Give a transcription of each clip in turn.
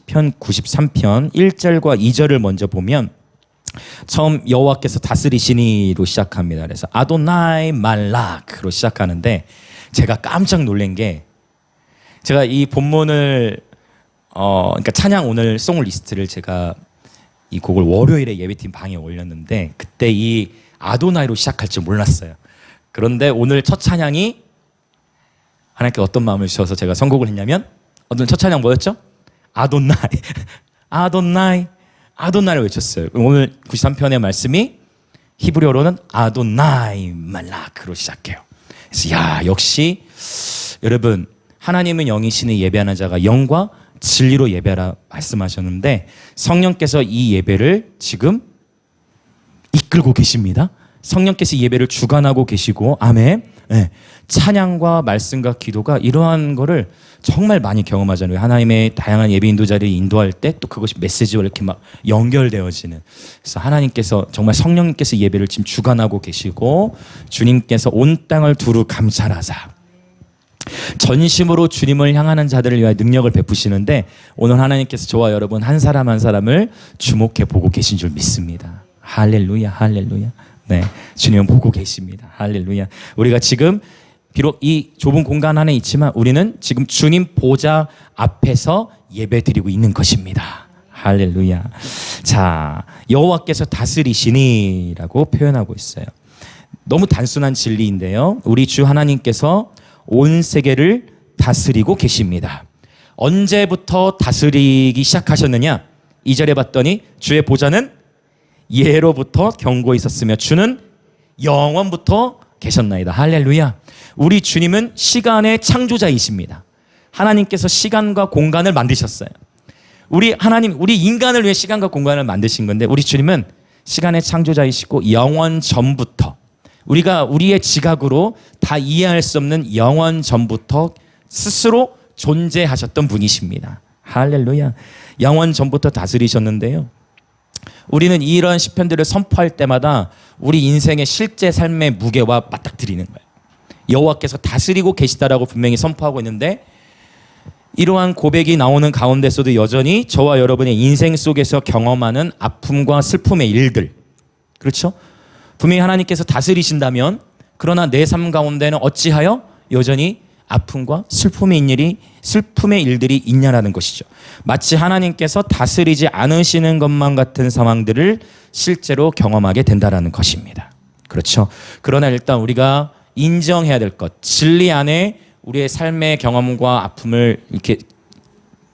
편 93편 1절과 2절을 먼저 보면 처음 여호와께서 다스리시니로 시작합니다. 그래서 아도나이 말락으로 시작하는데 제가 깜짝 놀란 게 제가 이 본문을 그러니까 찬양 오늘 송 리스트를 제가 이 곡을 월요일에 예배팀 방에 올렸는데 그때 이 아도나이로 시작할 줄 몰랐어요. 그런데 오늘 첫 찬양이 하나님께 어떤 마음을 주셔서 제가 선곡을 했냐면 오늘 첫 찬양 뭐였죠? 아도나이 아도나이 아도나이를 외쳤어요. 오늘 93편의 말씀이 히브리어로는 아도나이 말락으로 시작해요. 그래서 야 역시 여러분 하나님은 영이시니 예배하는 자가 영과 진리로 예배하라 말씀하셨는데 성령께서 이 예배를 지금 이끌고 계십니다. 성령께서 예배를 주관하고 계시고 아멘. 네. 찬양과 말씀과 기도가 이러한 거를 정말 많이 경험하잖아요. 하나님의 다양한 예배 인도자를 인도할 때 또 그것이 메시지와 이렇게 막 연결되어지는. 그래서 하나님께서 정말 성령님께서 예배를 지금 주관하고 계시고 주님께서 온 땅을 두루 감찰하사 전심으로 주님을 향하는 자들을 위하여 능력을 베푸시는데 오늘 하나님께서 저와 여러분 한 사람 한 사람을 주목해 보고 계신 줄 믿습니다. 할렐루야 할렐루야. 네, 주님은 보고 계십니다. 할렐루야. 우리가 지금 비록 이 좁은 공간 안에 있지만 우리는 지금 주님 보좌 앞에서 예배드리고 있는 것입니다. 할렐루야. 자, 여호와께서 다스리시니라고 표현하고 있어요. 너무 단순한 진리인데요. 우리 주 하나님께서 온 세계를 다스리고 계십니다. 언제부터 다스리기 시작하셨느냐? 2절에 봤더니 주의 보좌는 예로부터 경고에 있었으며 주는 영원부터 계셨나이다. 할렐루야. 우리 주님은 시간의 창조자이십니다. 하나님께서 시간과 공간을 만드셨어요. 우리 인간을 위해 시간과 공간을 만드신 건데 우리 주님은 시간의 창조자이시고 영원 전부터 우리가 우리의 지각으로 다 이해할 수 없는 영원 전부터 스스로 존재하셨던 분이십니다. 할렐루야. 영원 전부터 다스리셨는데요. 우리는 이런 시편들을 선포할 때마다 우리 인생의 실제 삶의 무게와 맞닥뜨리는 거예요. 여호와께서 다스리고 계시다라고 분명히 선포하고 있는데 이러한 고백이 나오는 가운데서도 여전히 저와 여러분의 인생 속에서 경험하는 아픔과 슬픔의 일들, 그렇죠? 분명히 하나님께서 다스리신다면 그러나 내 삶 가운데는 어찌하여 여전히 아픔과 슬픔의 일들이 있냐라는 것이죠. 마치 하나님께서 다스리지 않으시는 것만 같은 상황들을 실제로 경험하게 된다라는 것입니다. 그렇죠. 그러나 일단 우리가 인정해야 될 것, 진리 안에 우리의 삶의 경험과 아픔을 이렇게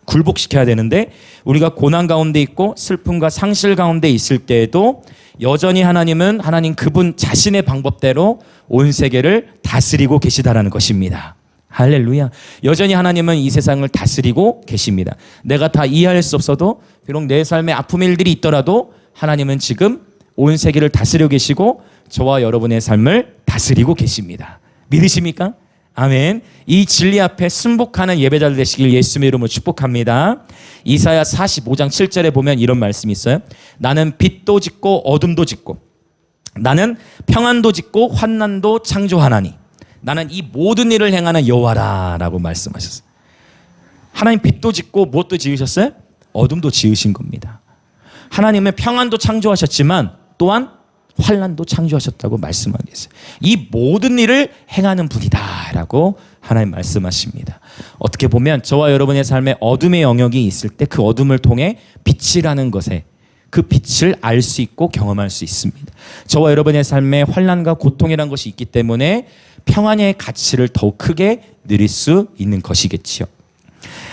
굴복시켜야 되는데 우리가 고난 가운데 있고 슬픔과 상실 가운데 있을 때에도 여전히 하나님은 하나님 그분 자신의 방법대로 온 세계를 다스리고 계시다라는 것입니다. 할렐루야. 여전히 하나님은 이 세상을 다스리고 계십니다. 내가 다 이해할 수 없어도 비록 내 삶에 아픔의 일들이 있더라도 하나님은 지금 온 세계를 다스리고 계시고 저와 여러분의 삶을 다스리고 계십니다. 믿으십니까? 아멘. 이 진리 앞에 순복하는 예배자들 되시길 예수님의 이름으로 축복합니다. 이사야 45장 7절에 보면 이런 말씀이 있어요. 나는 빛도 짓고 어둠도 짓고 나는 평안도 짓고 환난도 창조하나니 나는 이 모든 일을 행하는 여호와라 라고 말씀하셨어요. 하나님 빛도 짓고 무엇도 지으셨어요? 어둠도 지으신 겁니다. 하나님은 평안도 창조하셨지만 또한 환난도 창조하셨다고 말씀하고 계세요. 이 모든 일을 행하는 분이다 라고 하나님 말씀하십니다. 어떻게 보면 저와 여러분의 삶에 어둠의 영역이 있을 때 그 어둠을 통해 빛이라는 것에 그 빛을 알 수 있고 경험할 수 있습니다. 저와 여러분의 삶에 환난과 고통이라는 것이 있기 때문에 평안의 가치를 더욱 크게 누릴 수 있는 것이겠지요.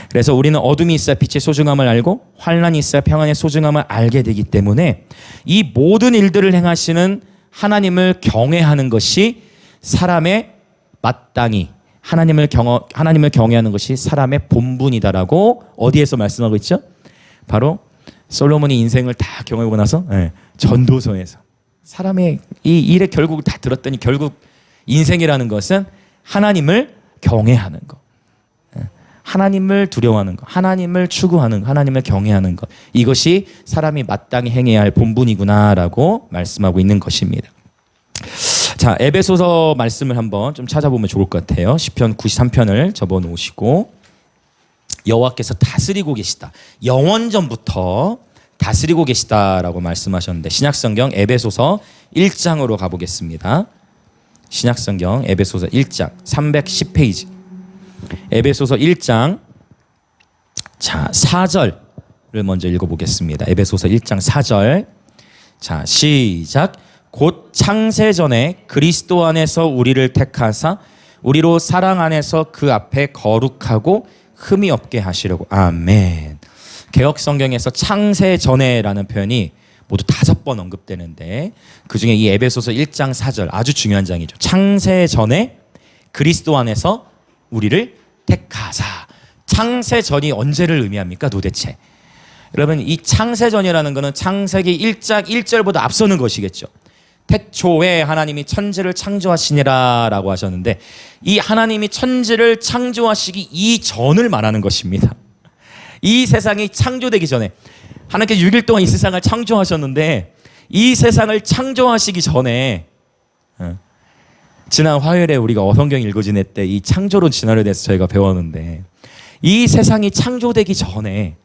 그래서 우리는 어둠이 있어야 빛의 소중함을 알고 환난이 있어야 평안의 소중함을 알게 되기 때문에 이 모든 일들을 행하시는 하나님을 경외하는 것이 사람의 마땅히 하나님을 경외하는 것이 사람의 본분이다라고 어디에서 말씀하고 있죠? 바로 솔로몬이 인생을 다 경험하고 나서 전도서에서 사람의 이 일의 결국을 다 들었더니 결국 인생이라는 것은 하나님을 경외하는 것, 하나님을 두려워하는 것, 하나님을 추구하는 것, 하나님을 경외하는 것, 이것이 사람이 마땅히 행해야 할 본분이구나라고 말씀하고 있는 것입니다. 자, 에베소서 말씀을 한번 좀 찾아보면 좋을 것 같아요. 시편 93편을 접어놓으시고 여호와께서 다스리고 계시다. 영원전부터 다스리고 계시다라고 말씀하셨는데 신약성경 에베소서 1장으로 가보겠습니다. 신약성경 에베소서 1장 310페이지. 에베소서 1장 자 4절을 먼저 읽어보겠습니다. 에베소서 1장 4절. 자 시작. 곧 창세전에 그리스도 안에서 우리를 택하사 우리로 사랑 안에서 그 앞에 거룩하고 흠이 없게 하시려고. 아멘. 개역 성경에서 창세전에라는 표현이 모두 5번 언급되는데 그중에 이 에베소서 1장 4절 아주 중요한 장이죠. 창세전에 그리스도 안에서 우리를 택하사. 창세전이 언제를 의미합니까 도대체? 여러분 이 창세전이라는 것은 창세기 1장 1절보다 앞서는 것이겠죠. 태초에 하나님이 천지를 창조하시니라 라고 하셨는데 이 하나님이 천지를 창조하시기 이전을 말하는 것입니다. 이 세상이 창조되기 전에 하나님께서 6일 동안 이 세상을 창조하셨는데 이 세상을 창조하시기 전에 지난 화요일에 우리가 어성경 읽어 지낼 때 이 창조론 진화에 대해서 저희가 배웠는데 이 세상이 창조되기 전에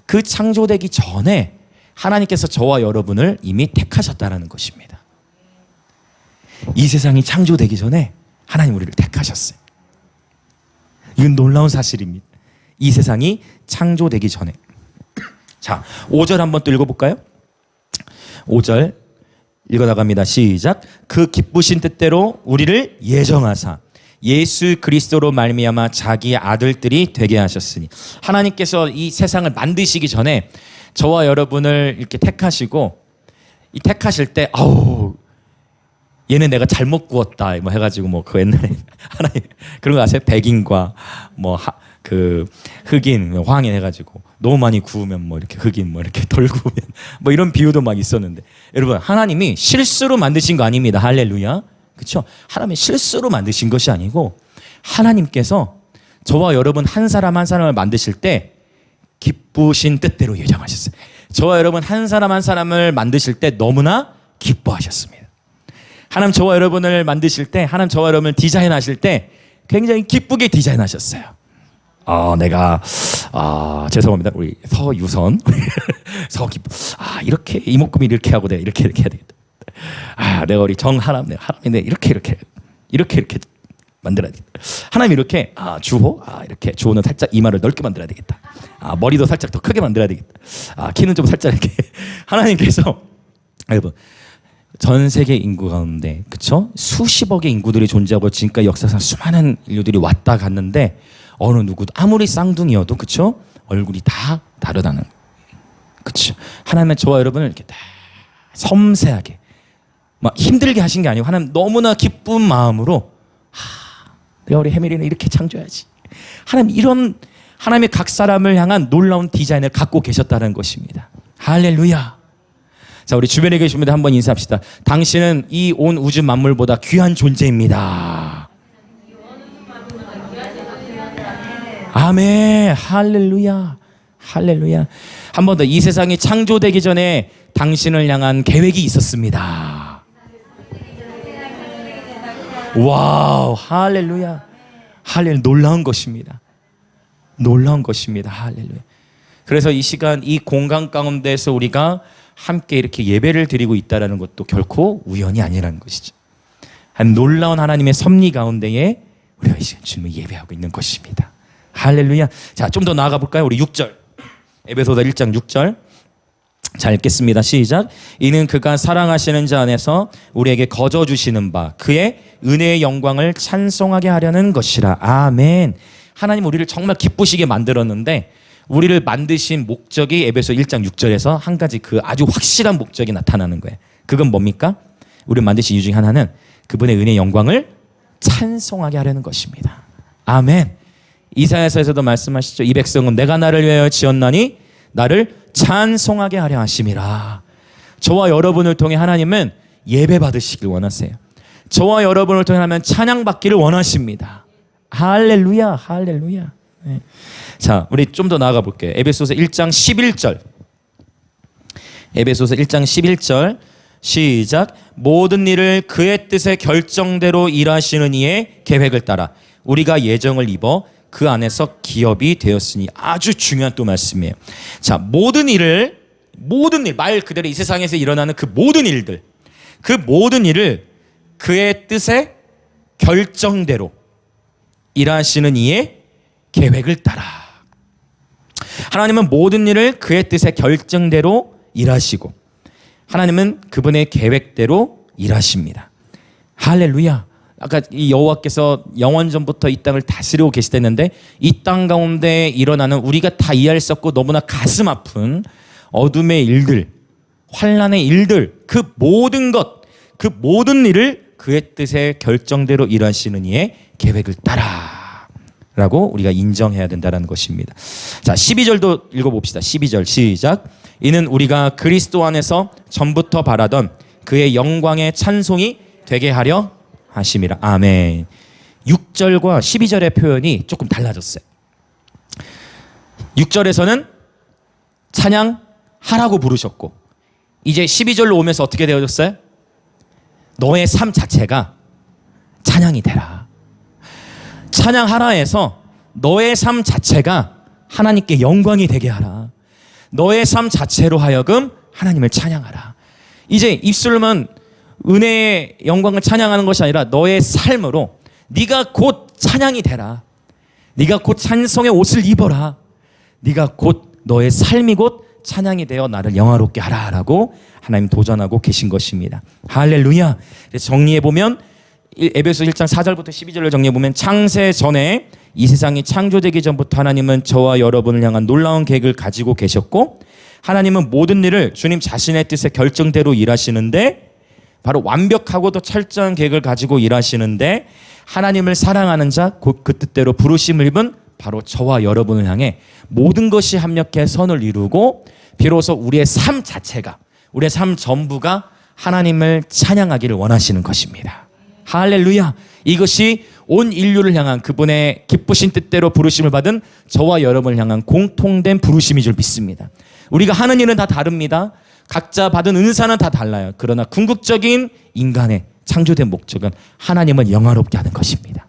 그 창조되기 전에 하나님께서 저와 여러분을 이미 택하셨다는 것입니다. 이 세상이 창조되기 전에 하나님 우리를 택하셨어요. 이건 놀라운 사실입니다. 이 세상이 창조되기 전에. 자, 5절 한번 또 읽어볼까요? 5절 읽어나갑니다. 시작. 그 기쁘신 뜻대로 우리를 예정하사 예수 그리스도로 말미암아 자기의 아들들이 되게 하셨으니. 하나님께서 이 세상을 만드시기 전에 저와 여러분을 이렇게 택하시고 이 택하실 때 아우 얘는 내가 잘못 구웠다 뭐 해가지고 뭐 그 옛날에 하나님 그런 거 아세요? 백인과 뭐 그 흑인, 황인 해가지고 너무 많이 구우면 뭐 이렇게 흑인 뭐 이렇게 덜 구우면 뭐 이런 비유도 막 있었는데 여러분 하나님이 실수로 만드신 거 아닙니다. 할렐루야. 그렇죠? 하나님이 실수로 만드신 것이 아니고 하나님께서 저와 여러분 한 사람 한 사람을 만드실 때 기쁘신 뜻대로 예정하셨어요. 저와 여러분 한 사람 한 사람을 만드실 때 너무나 기뻐하셨습니다. 하나님 저와 여러분을 만드실 때 하나님 저와 여러분을 디자인하실 때 굉장히 기쁘게 디자인하셨어요. 죄송합니다. 우리 서유선 이렇게 이목구미 이렇게 하고 내가 이렇게 해야 되겠다. 내가 우리 정하람 하람인데 이렇게 만들어야 되겠다. 하나님 이렇게 주호 이렇게 주호는 살짝 이마를 넓게 만들어야 되겠다. 머리도 살짝 더 크게 만들어야 되겠다. 키는 좀 살짝 이렇게 하나님께서 여러분 전 세계 인구 가운데 그쵸? 수십억의 인구들이 존재하고 지금까지 역사상 수많은 인류들이 왔다 갔는데 어느 누구도 아무리 쌍둥이여도 그쵸? 얼굴이 다 다르다는 그쵸? 하나님은 저와 여러분을 이렇게 다 섬세하게 막 힘들게 하신 게 아니고 하나님 너무나 기쁜 마음으로 내가 우리 해밀이는 이렇게 창조해야지. 하나님 이런 하나님의 각 사람을 향한 놀라운 디자인을 갖고 계셨다는 것입니다. 할렐루야. 자, 우리 주변에 계신 분들 한번 인사합시다. 당신은 이 온 우주 만물보다 귀한 존재입니다. 아멘. 할렐루야. 할렐루야. 한 번 더 이 세상이 창조되기 전에 당신을 향한 계획이 있었습니다. 와우. 할렐루야. 할렐루야. 놀라운 것입니다. 놀라운 것입니다. 할렐루야. 그래서 이 시간 이 공간 가운데서 우리가 함께 이렇게 예배를 드리고 있다는 것도 결코 우연이 아니라는 것이죠. 한 놀라운 하나님의 섭리 가운데에 우리가 이 시간 주님을 예배하고 있는 것입니다. 할렐루야. 자, 좀 더 나아가 볼까요? 우리 6절. 에베소서 1장 6절. 자, 읽겠습니다. 시작. 이는 그가 사랑하시는 자 안에서 우리에게 거저 주시는 바 그의 은혜의 영광을 찬송하게 하려는 것이라. 아멘. 하나님 우리를 정말 기쁘시게 만들었는데 우리를 만드신 목적이 에베소 1장 6절에서 한 가지 그 아주 확실한 목적이 나타나는 거예요. 그건 뭡니까? 우리를 만드신 이유 중에 하나는 그분의 은혜의 영광을 찬송하게 하려는 것입니다. 아멘. 이사야서에서도 말씀하시죠. 이 백성은 내가 나를 위하여 지었나니 나를 찬송하게 하려 하심이라. 저와 여러분을 통해 하나님은 예배 받으시길 원하세요. 저와 여러분을 통해 하면 찬양 받기를 원하십니다. 할렐루야. 할렐루야. 네. 자, 우리 좀 더 나아가 볼게요. 에베소서 1장 11절. 에베소서 1장 11절. 시작. 모든 일을 그의 뜻의 결정대로 일하시는 이의 계획을 따라 우리가 예정을 입어 그 안에서 기업이 되었으니. 아주 중요한 또 말씀이에요. 자, 모든 일, 말 그대로 이 세상에서 일어나는 그 모든 일들, 그 모든 일을 그의 뜻에 결정대로 일하시는 이의 계획을 따라. 하나님은 모든 일을 그의 뜻의 결정대로 일하시고 하나님은 그분의 계획대로 일하십니다. 할렐루야. 아까 이 여호와께서 영원전부터 이 땅을 다스리고 계시댔는데 이 땅 가운데 일어나는 우리가 다 이해할 수 없고 너무나 가슴 아픈 어둠의 일들, 환난의 일들, 그 모든 것, 그 모든 일을 그의 뜻의 결정대로 일하시는 이의 계획을 따라 라고 우리가 인정해야 된다는 것입니다. 자, 12절도 읽어봅시다. 12절 시작. 이는 우리가 그리스도 안에서 전부터 바라던 그의 영광의 찬송이 되게 하려 하심이라. 아멘. 6절과 12절의 표현이 조금 달라졌어요. 6절에서는 찬양하라고 부르셨고 이제 12절로 오면서 어떻게 되어졌어요? 너의 삶 자체가 찬양이 되라. 찬양하라 해서 너의 삶 자체가 하나님께 영광이 되게 하라. 너의 삶 자체로 하여금 하나님을 찬양하라. 이제 입술로만 은혜의 영광을 찬양하는 것이 아니라 너의 삶으로 네가 곧 찬양이 되라. 네가 곧 찬송의 옷을 입어라. 네가 곧 너의 삶이 곧 찬양이 되어 나를 영화롭게 하라라고 하나님 도전하고 계신 것입니다. 할렐루야. 정리해보면 에베소 1장 4절부터 12절을 정리해보면 창세 전에 이 세상이 창조되기 전부터 하나님은 저와 여러분을 향한 놀라운 계획을 가지고 계셨고 하나님은 모든 일을 주님 자신의 뜻의 결정대로 일하시는데 바로 완벽하고도 철저한 계획을 가지고 일하시는데 하나님을 사랑하는 자 곧 그 뜻대로 부르심을 입은 바로 저와 여러분을 향해 모든 것이 합력해 선을 이루고 비로소 우리의 삶 자체가 우리의 삶 전부가 하나님을 찬양하기를 원하시는 것입니다. 할렐루야. 이것이 온 인류를 향한 그분의 기쁘신 뜻대로 부르심을 받은 저와 여러분을 향한 공통된 부르심인 줄 믿습니다. 우리가 하는 일은 다 다릅니다. 각자 받은 은사는 다 달라요. 그러나 궁극적인 인간의 창조된 목적은 하나님을 영화롭게 하는 것입니다.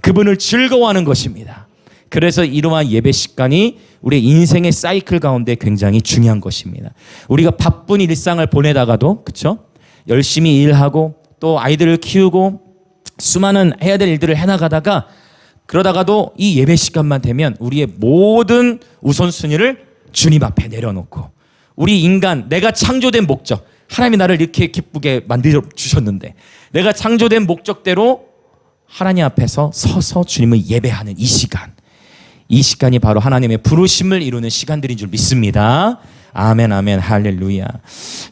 그분을 즐거워하는 것입니다. 그래서 이러한 예배 시간이 우리 인생의 사이클 가운데 굉장히 중요한 것입니다. 우리가 바쁜 일상을 보내다가도 그렇죠? 열심히 일하고 또 아이들을 키우고 수많은 해야 될 일들을 해나가다가 그러다가도 이 예배 시간만 되면 우리의 모든 우선순위를 주님 앞에 내려놓고 우리 인간 내가 창조된 목적 하나님이 나를 이렇게 기쁘게 만들어 주셨는데 내가 창조된 목적대로 하나님 앞에서 서서 주님을 예배하는 이 시간이 바로 하나님의 부르심을 이루는 시간들인 줄 믿습니다. 아멘 아멘 할렐루야.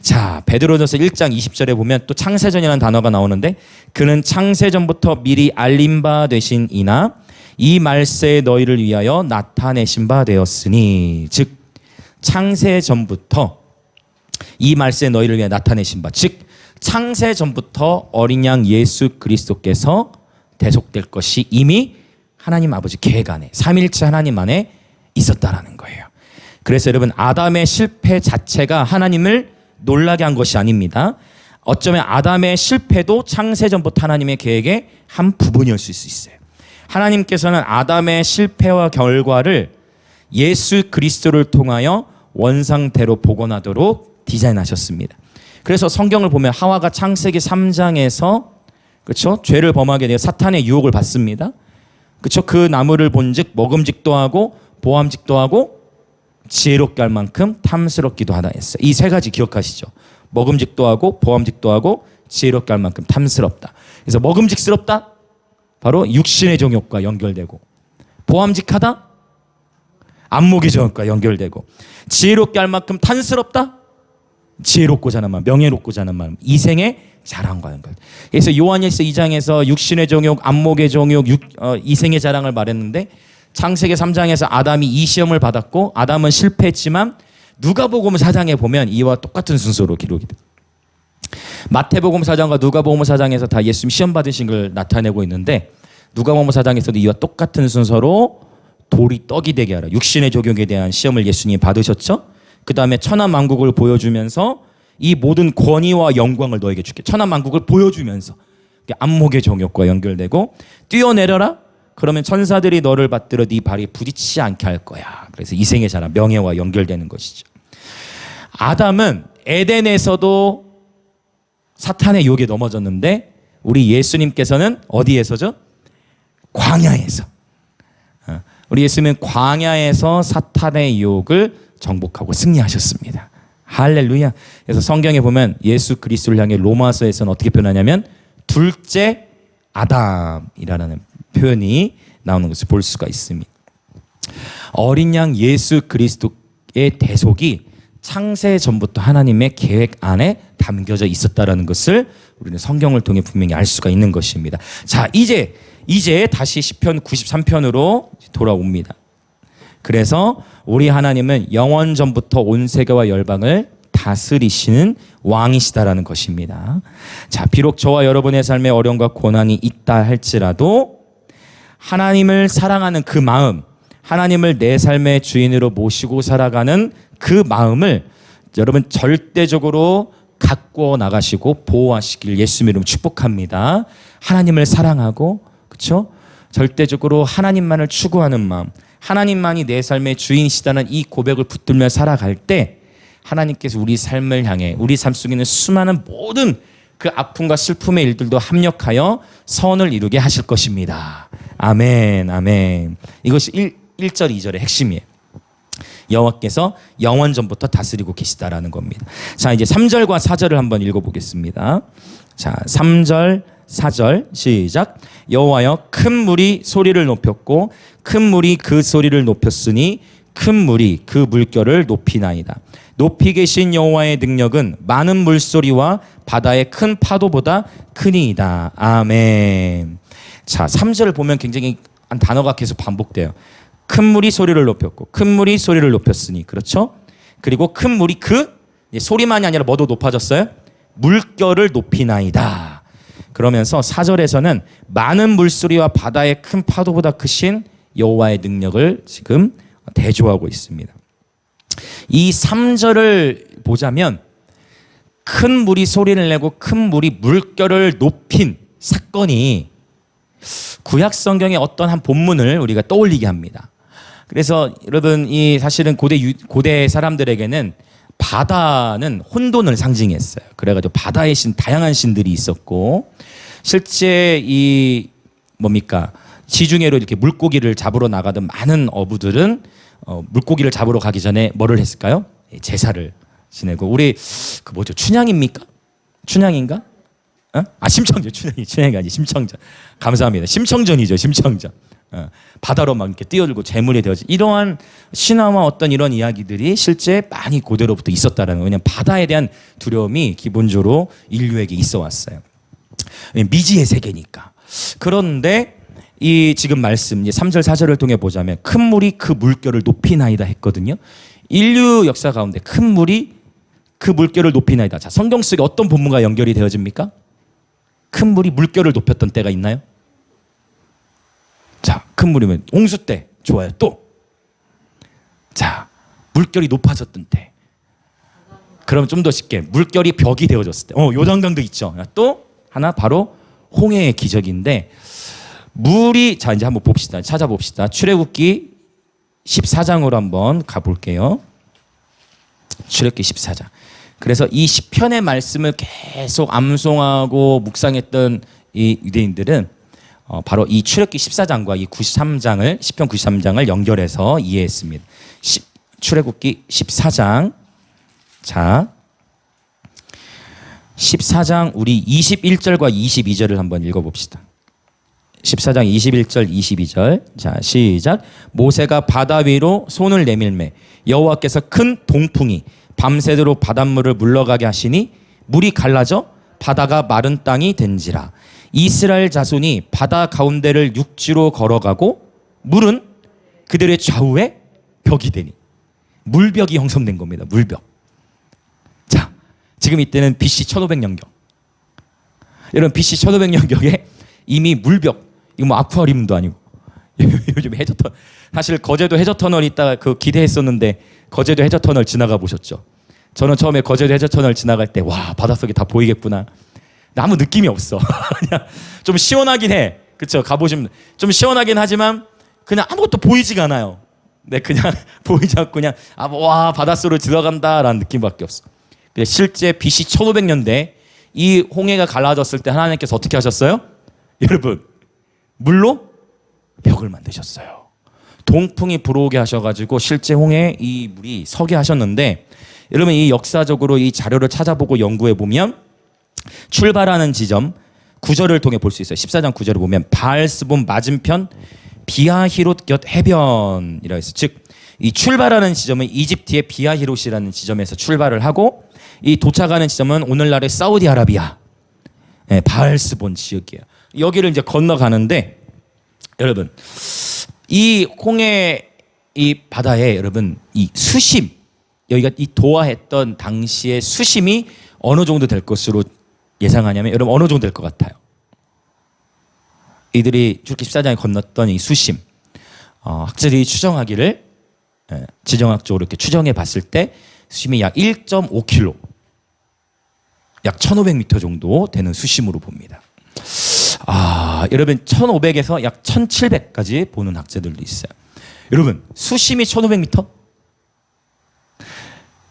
자, 베드로전서 1장 20절에 보면 또 창세전이라는 단어가 나오는데 그는 창세전부터 미리 알림 바 되신 이나 이 말세에 너희를 위하여 나타내신 바 되었으니 즉 창세전부터 이 말세에 너희를 위해 나타내신 바 즉 창세전부터 어린 양 예수 그리스도께서 대속될 것이 이미 하나님 아버지 계획 안에 삼일체 하나님 안에 있었다라는 거예요. 그래서 여러분 아담의 실패 자체가 하나님을 놀라게 한 것이 아닙니다. 어쩌면 아담의 실패도 창세전부터 하나님의 계획의 한 부분이었을 수 있어요. 하나님께서는 아담의 실패와 결과를 예수 그리스도를 통하여 원상대로 복원하도록 디자인하셨습니다. 그래서 성경을 보면 하와가 창세기 3장에서 그렇죠? 죄를 범하게 되어 사탄의 유혹을 받습니다. 그렇죠? 그 나무를 본즉 먹음직도 하고 보암직도 하고 지혜롭게 할 만큼 탐스럽기도 하다 했어요. 이 세 가지 기억하시죠? 먹음직도 하고 보암직도 하고 지혜롭게 할 만큼 탐스럽다. 그래서 먹음직스럽다 바로 육신의 정욕과 연결되고 보암직하다 안목의 정욕과 연결되고 지혜롭게 할 만큼 탐스럽다 지혜롭고자 하는 마음 명예롭고자 하는 마음 이생의 자랑과 연결. 그래서 요한일서 2장에서 육신의 정욕 안목의 정욕 이생의 자랑을 말했는데 창세기 3장에서 아담이 이 시험을 받았고 아담은 실패했지만 누가복음 4장에 보면 이와 똑같은 순서로 기록이 됩니다. 마태복음 4장과 누가복음 4장에서 다 예수님 시험 받으신 걸 나타내고 있는데 누가복음 4장에서도 이와 똑같은 순서로 돌이 떡이 되게 하라. 육신의 정욕에 대한 시험을 예수님이 받으셨죠. 그 다음에 천하만국을 보여주면서 이 모든 권위와 영광을 너에게 줄게. 천하만국을 보여주면서 안목의 정욕과 연결되고 뛰어내려라. 그러면 천사들이 너를 받들어 네 발이 부딪히지 않게 할 거야. 그래서 이생의 자랑, 명예와 연결되는 것이죠. 아담은 에덴에서도 사탄의 유혹에 넘어졌는데 우리 예수님께서는 어디에서죠? 광야에서. 우리 예수님은 광야에서 사탄의 유혹을 정복하고 승리하셨습니다. 할렐루야. 그래서 성경에 보면 예수 그리스도를 향해 로마서에서는 어떻게 표현하냐면 둘째 아담이라는 표현이 나오는 것을 볼 수가 있습니다. 어린 양 예수 그리스도의 대속이 창세 전부터 하나님의 계획 안에 담겨져 있었다라는 것을 우리는 성경을 통해 분명히 알 수가 있는 것입니다. 자, 이제 다시 시편 93편으로 돌아옵니다. 그래서 우리 하나님은 영원 전부터 온 세계와 열방을 다스리시는 왕이시다라는 것입니다. 자, 비록 저와 여러분의 삶에 어려움과 고난이 있다 할지라도 하나님을 사랑하는 그 마음, 하나님을 내 삶의 주인으로 모시고 살아가는 그 마음을 여러분 절대적으로 가꾸어 나가시고 보호하시길 예수님 이름으로 축복합니다. 하나님을 사랑하고, 그렇죠? 절대적으로 하나님만을 추구하는 마음, 하나님만이 내 삶의 주인이시다는 이 고백을 붙들며 살아갈 때 하나님께서 우리 삶을 향해 우리 삶 속에 있는 수많은 모든 그 아픔과 슬픔의 일들도 합력하여 선을 이루게 하실 것입니다. 아멘, 아멘. 이것이 1절, 2절의 핵심이에요. 여호와께서 영원 전부터 다스리고 계시다라는 겁니다. 자, 이제 3절과 4절을 한번 읽어보겠습니다. 자, 3절, 4절 시작. 여호와여 큰 물이 소리를 높였고 큰 물이 그 소리를 높였으니 큰 물이 그 물결을 높이나이다. 높이 계신 여호와의 능력은 많은 물소리와 바다의 큰 파도보다 크니이다. 아멘. 자, 3절을 보면 굉장히 한 단어가 계속 반복돼요. 큰 물이 소리를 높였고 큰 물이 소리를 높였으니, 그렇죠? 그리고 큰 물이 그 소리만이 아니라 뭐도 높아졌어요? 물결을 높이나이다. 그러면서 4절에서는 많은 물소리와 바다의 큰 파도보다 크신 여호와의 능력을 지금 대조하고 있습니다. 이 3절을 보자면 큰 물이 소리를 내고 큰 물이 물결을 높인 사건이 구약 성경의 어떤 한 본문을 우리가 떠올리게 합니다. 그래서 여러분, 이 사실은 고대 사람들에게는 바다는 혼돈을 상징했어요. 그래가지고 바다의 신, 다양한 신들이 있었고, 실제 이 지중해로 이렇게 물고기를 잡으러 나가던 많은 어부들은 물고기를 잡으러 가기 전에 뭐를 했을까요? 제사를 지내고, 우리 춘향입니까? 춘향인가? 심청전. 춘향이 아니 심청전. 감사합니다. 심청전이죠. 심청전. 바다로 막 이렇게 뛰어들고 재물이 되어지, 이러한 신화와 어떤 이런 이야기들이 실제 많이 고대로부터 있었다라는 거예요. 왜냐하면 바다에 대한 두려움이 기본적으로 인류에게 있어 왔어요. 미지의 세계니까. 그런데 이 지금 말씀 3절 4절을 통해 보자면 큰 물이 그 물결을 높이나이다 했거든요. 인류 역사 가운데 큰 물이 그 물결을 높이나이다. 자, 성경 속에 어떤 본문과 연결이 되어집니까? 큰 물이 물결을 높였던 때가 있나요? 자, 큰 물이면 홍수 때. 좋아요. 또. 자, 물결이 높아졌던 때. 그럼 좀 더 쉽게 물결이 벽이 되어졌을 때. 요단강도 있죠. 또 하나 바로 홍해의 기적인데, 물이, 자, 이제 한번 봅시다. 찾아봅시다. 출애굽기 14장으로 한번 가볼게요. 출애굽기 14장. 그래서 이 시편의 말씀을 계속 암송하고 묵상했던 이 유대인들은 바로 이 출애굽기 14장과 이 93장을, 시편 93장을 연결해서 이해했습니다. 출애굽기 14장. 자, 14장 우리 21절과 22절을 한번 읽어봅시다. 14장 21절 22절. 자, 시작. 모세가 바다 위로 손을 내밀매 여호와께서 큰 동풍이 밤새도록 바닷물을 물러가게 하시니 물이 갈라져 바다가 마른 땅이 된지라. 이스라엘 자손이 바다 가운데를 육지로 걸어가고 물은 그들의 좌우에 벽이 되니. 물벽이 형성된 겁니다. 물벽. 자, 지금 이때는 BC 1500년경. 여러분, BC 1500년경에 이미 물벽, 이거 아쿠아리움도 아니고 요즘 해저터널, 사실 거제도 해저터널 있다가 기대했었는데 거제도 해저터널 지나가 보셨죠? 저는 처음에 거제도 해저터널 지나갈 때 와, 바닷속이 다 보이겠구나. 아무 느낌이 없어. 그냥 좀 시원하긴 해. 그쵸? 가보시면 좀 시원하긴 하지만 그냥 아무것도 보이지가 않아요. 네, 그냥 보이지 않고 그냥 와 바닷속으로 들어간다라는 느낌밖에 없어. 근데 실제 BC 1500년대 이 홍해가 갈라졌을 때 하나님께서 어떻게 하셨어요? 여러분 물로 벽을 만드셨어요. 동풍이 불어오게 하셔가지고 실제 홍해에 이 물이 서게 하셨는데 여러분 이 역사적으로 이 자료를 찾아보고 연구해 보면 출발하는 지점 9절을 통해 볼 수 있어요. 14장 9절을 보면 바알스본 맞은편 비하히롯 곁 해변이라고 했어요. 즉 이 출발하는 지점은 이집트의 비하히롯이라는 지점에서 출발을 하고 이 도착하는 지점은 오늘날의 사우디아라비아 바알스본 지역이에요. 여기를 이제 건너가는데 여러분 이 홍해 이 바다에 여러분 이 수심 여기가 이 도하했던 당시의 수심이 어느 정도 될 것으로 예상하냐면 여러분 어느 정도 될 것 같아요? 이들이 출애굽기 14장에 건넜던 이 수심 학자들이 추정하기를 지정학적으로 이렇게 추정해 봤을 때 수심이 약 1.5km 약 1500m 정도 되는 수심으로 봅니다. 여러분 1500에서 약 1700까지 보는 학자들도 있어요. 여러분 수심이 1500m?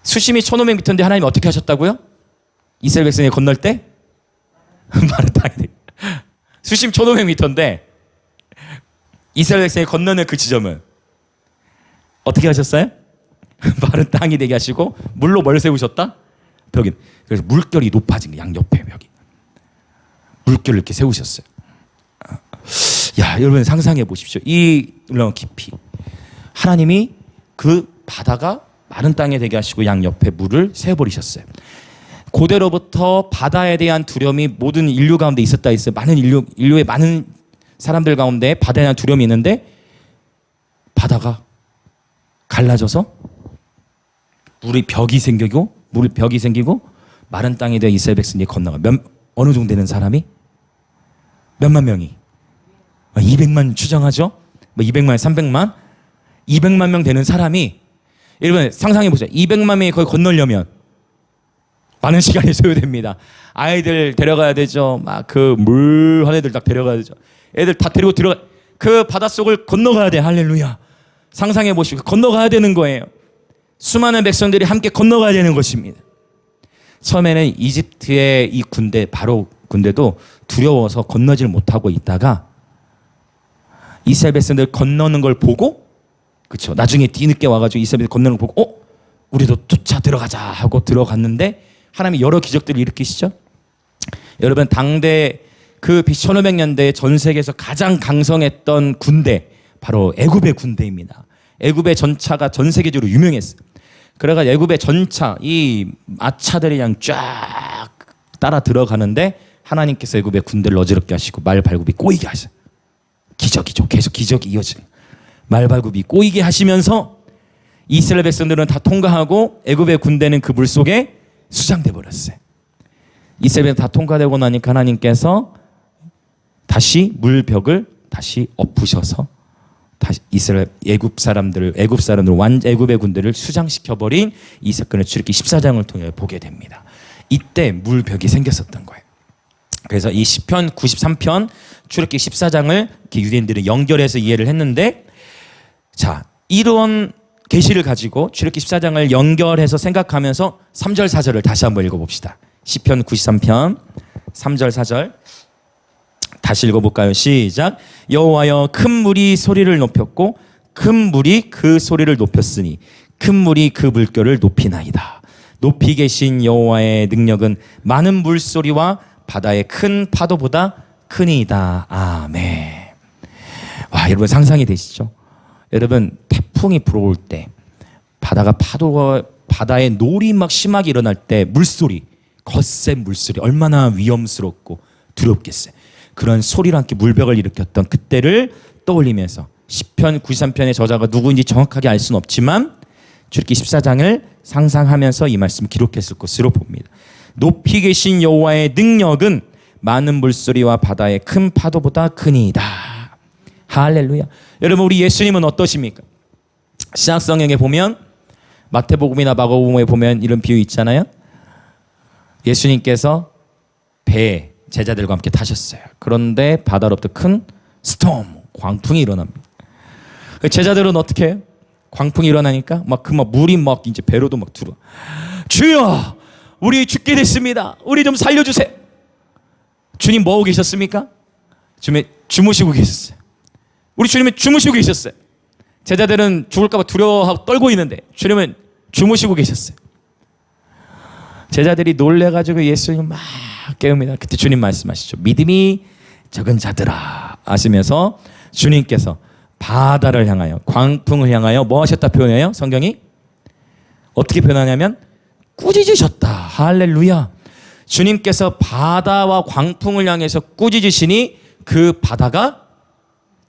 수심이 1500m인데 하나님이 어떻게 하셨다고요? 이스라엘 백성이 건널 때? 마르타기 수심 1500m인데 이스라엘 백성이 건너는 그 지점은 어떻게 하셨어요? 마른 땅이 되게 하시고 물로 뭘 세우셨다? 벽이. 그래서 물결이 높아진 게 양옆에 벽이. 물결을 이렇게 세우셨어요. 야, 여러분 상상해 보십시오. 이 깊이 하나님이 그 바다가 마른 땅에 되게 하시고 양옆에 물을 세워버리셨어요. 고대로부터 바다에 대한 두려움이 모든 인류 가운데 있었다 했어요. 많은 인류의 많은 사람들 가운데 바다에 대한 두려움이 있는데 바다가 갈라져서 물이 벽이 생기고 마른 땅에 대해 이스라엘 백성이 건너가. 어느 정도 되는 사람이? 몇만 명이? 200만 추정하죠? 200만, 300만? 200만 명 되는 사람이 여러분 상상해 보세요. 200만 명이 거기 건너려면 많은 시간이 소요됩니다. 아이들 데려가야 되죠. 막 그 물한 애들 딱 데려가야 되죠. 애들 다 데리고 들어가 그 바닷속을 건너가야 돼. 할렐루야. 상상해 보시고 건너가야 되는 거예요. 수많은 백성들이 함께 건너가야 되는 것입니다. 처음에는 이집트의 이 군대 바로 군대도 두려워서 건너질 못하고 있다가 이스라엘 백성들 건너는 걸 보고 그렇죠. 나중에 뒤늦게 와가지고 이스라엘 건너는 걸 보고 우리도 쫓아 들어가자 하고 들어갔는데 하나님이 여러 기적들을 일으키시죠. 여러분 당대 그 1500년대에 전 세계에서 가장 강성했던 군대 바로 애굽의 군대입니다. 애굽의 전차가 전 세계적으로 유명했어요. 그래가 애굽의 전차 이 마차들이 그냥 쫙 따라 들어가는데 하나님께서 애굽의 군대를 어지럽게 하시고 말발굽이 꼬이게 하셔요. 기적이죠. 계속 기적이 이어져요. 말발굽이 꼬이게 하시면서 이스라엘 백성들은 다 통과하고 애굽의 군대는 그 물속에 수장돼 버렸어요. 이스라엘 다 통과되고 나니까 하나님께서 다시 물벽을 다시 엎으셔서 다시 이스라엘 애굽 사람들 애굽의 군대를 수장시켜 버린 이 사건을 출애굽기 14장을 통해 보게 됩니다. 이때 물벽이 생겼었던 거예요. 그래서 이 시편 93편 출애굽기 14장을 유대인들은 연결해서 이해를 했는데 자, 이런 계시를 가지고 출애굽기 14장을 연결해서 생각하면서 3절 4절을 다시 한번 읽어봅시다. 시편 93편 3절 4절 다시 읽어볼까요? 시작. 여호와여 큰 물이 소리를 높였고 큰 물이 그 소리를 높였으니 큰 물이 그 물결을 높이나이다. 높이 계신 여호와의 능력은 많은 물소리와 바다의 큰 파도보다 크니이다. 아멘. 와, 여러분 상상이 되시죠? 여러분 태풍이 불어올 때 바다에 놀이 막 심하게 일어날 때 물소리 거센 물소리 얼마나 위험스럽고 두렵겠어요. 그런 소리와 함께 물벽을 일으켰던 그때를 떠올리면서 시편 93편의 저자가 누구인지 정확하게 알 수는 없지만 출애굽기 14장을 상상하면서 이 말씀을 기록했을 것으로 봅니다. 높이 계신 여호와의 능력은 많은 물소리와 바다의 큰 파도보다 크니이다. 할렐루야. 여러분 우리 예수님은 어떠십니까? 신약성경에 보면 마태복음이나 마가복음에 보면 이런 비유 있잖아요. 예수님께서 배에 제자들과 함께 타셨어요. 그런데 바다로부터 큰 스톰, 광풍이 일어납니다. 제자들은 어떻게 해요? 광풍이 일어나니까 막 물이 막 이제 배로도 막 들어. 주여, 우리 죽게 됐습니다. 우리 좀 살려주세요. 주님 뭐 하고 계셨습니까? 주무시고 계셨어요. 우리 주님은 주무시고 계셨어요. 제자들은 죽을까 봐 두려워하고 떨고 있는데 주님은 주무시고 계셨어요. 제자들이 놀래가지고 예수님을 막 깨웁니다. 그때 주님 말씀하시죠. 믿음이 적은 자들아 하시면서 주님께서 바다를 향하여, 광풍을 향하여 뭐 하셨다 표현해요? 성경이 어떻게 표현하냐면 꾸짖으셨다. 할렐루야. 주님께서 바다와 광풍을 향해서 꾸짖으시니 그 바다가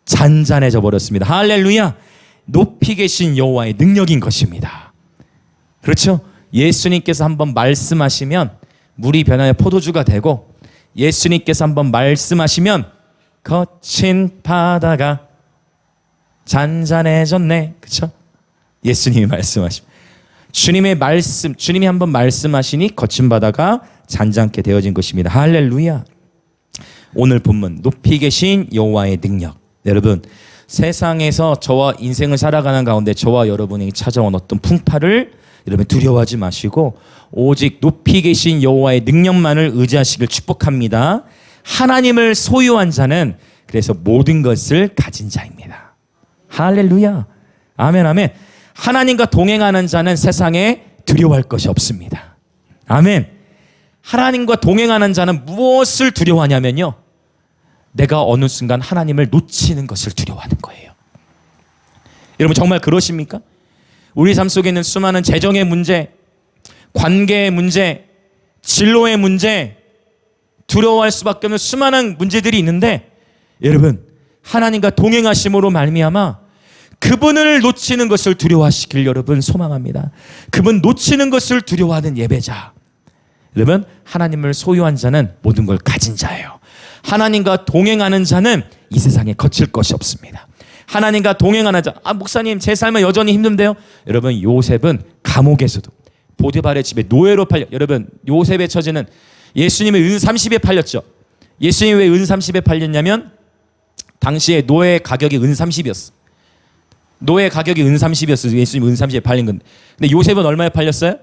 잔잔해져 버렸습니다. 할렐루야. 높이 계신 여호와의 능력인 것입니다. 그렇죠? 예수님께서 한번 말씀하시면 물이 변하여 포도주가 되고, 예수님께서 한번 말씀하시면 거친 바다가 잔잔해졌네. 그렇죠? 예수님이 말씀하시면, 주님의 말씀, 주님이 한번 말씀하시니 거친 바다가 잔잔케 되어진 것입니다. 할렐루야. 오늘 본문 높이 계신 여호와의 능력. 여러분, 세상에서 저와 인생을 살아가는 가운데 저와 여러분에게 찾아온 어떤 풍파를 여러분 두려워하지 마시고 오직 높이 계신 여호와의 능력만을 의지하시길 축복합니다. 하나님을 소유한 자는 그래서 모든 것을 가진 자입니다. 할렐루야. 아멘, 아멘. 하나님과 동행하는 자는 세상에 두려워할 것이 없습니다. 아멘. 하나님과 동행하는 자는 무엇을 두려워하냐면요, 내가 어느 순간 하나님을 놓치는 것을 두려워하는 거예요. 여러분 정말 그러십니까? 우리 삶 속에 있는 수많은 재정의 문제, 관계의 문제, 진로의 문제, 두려워할 수밖에 없는 수많은 문제들이 있는데, 여러분 하나님과 동행하심으로 말미암아 그분을 놓치는 것을 두려워하시길 여러분 소망합니다. 그분 놓치는 것을 두려워하는 예배자. 여러분, 하나님을 소유한 자는 모든 걸 가진 자예요. 하나님과 동행하는 자는 이 세상에 거칠 것이 없습니다. 하나님과 동행하는 자, 목사님 제 삶은 여전히 힘든데요. 여러분, 요셉은 감옥에서도 보디발의 집에 노예로 팔려. 여러분, 요셉의 처지는 예수님의 은 30에 팔렸죠. 예수님이 왜 은 30에 팔렸냐면 당시에 노예 가격이 은 30이었어. 노예 가격이 은 30이었어. 예수님 은 30에 팔린 건데. 근데 요셉은 얼마에 팔렸어요?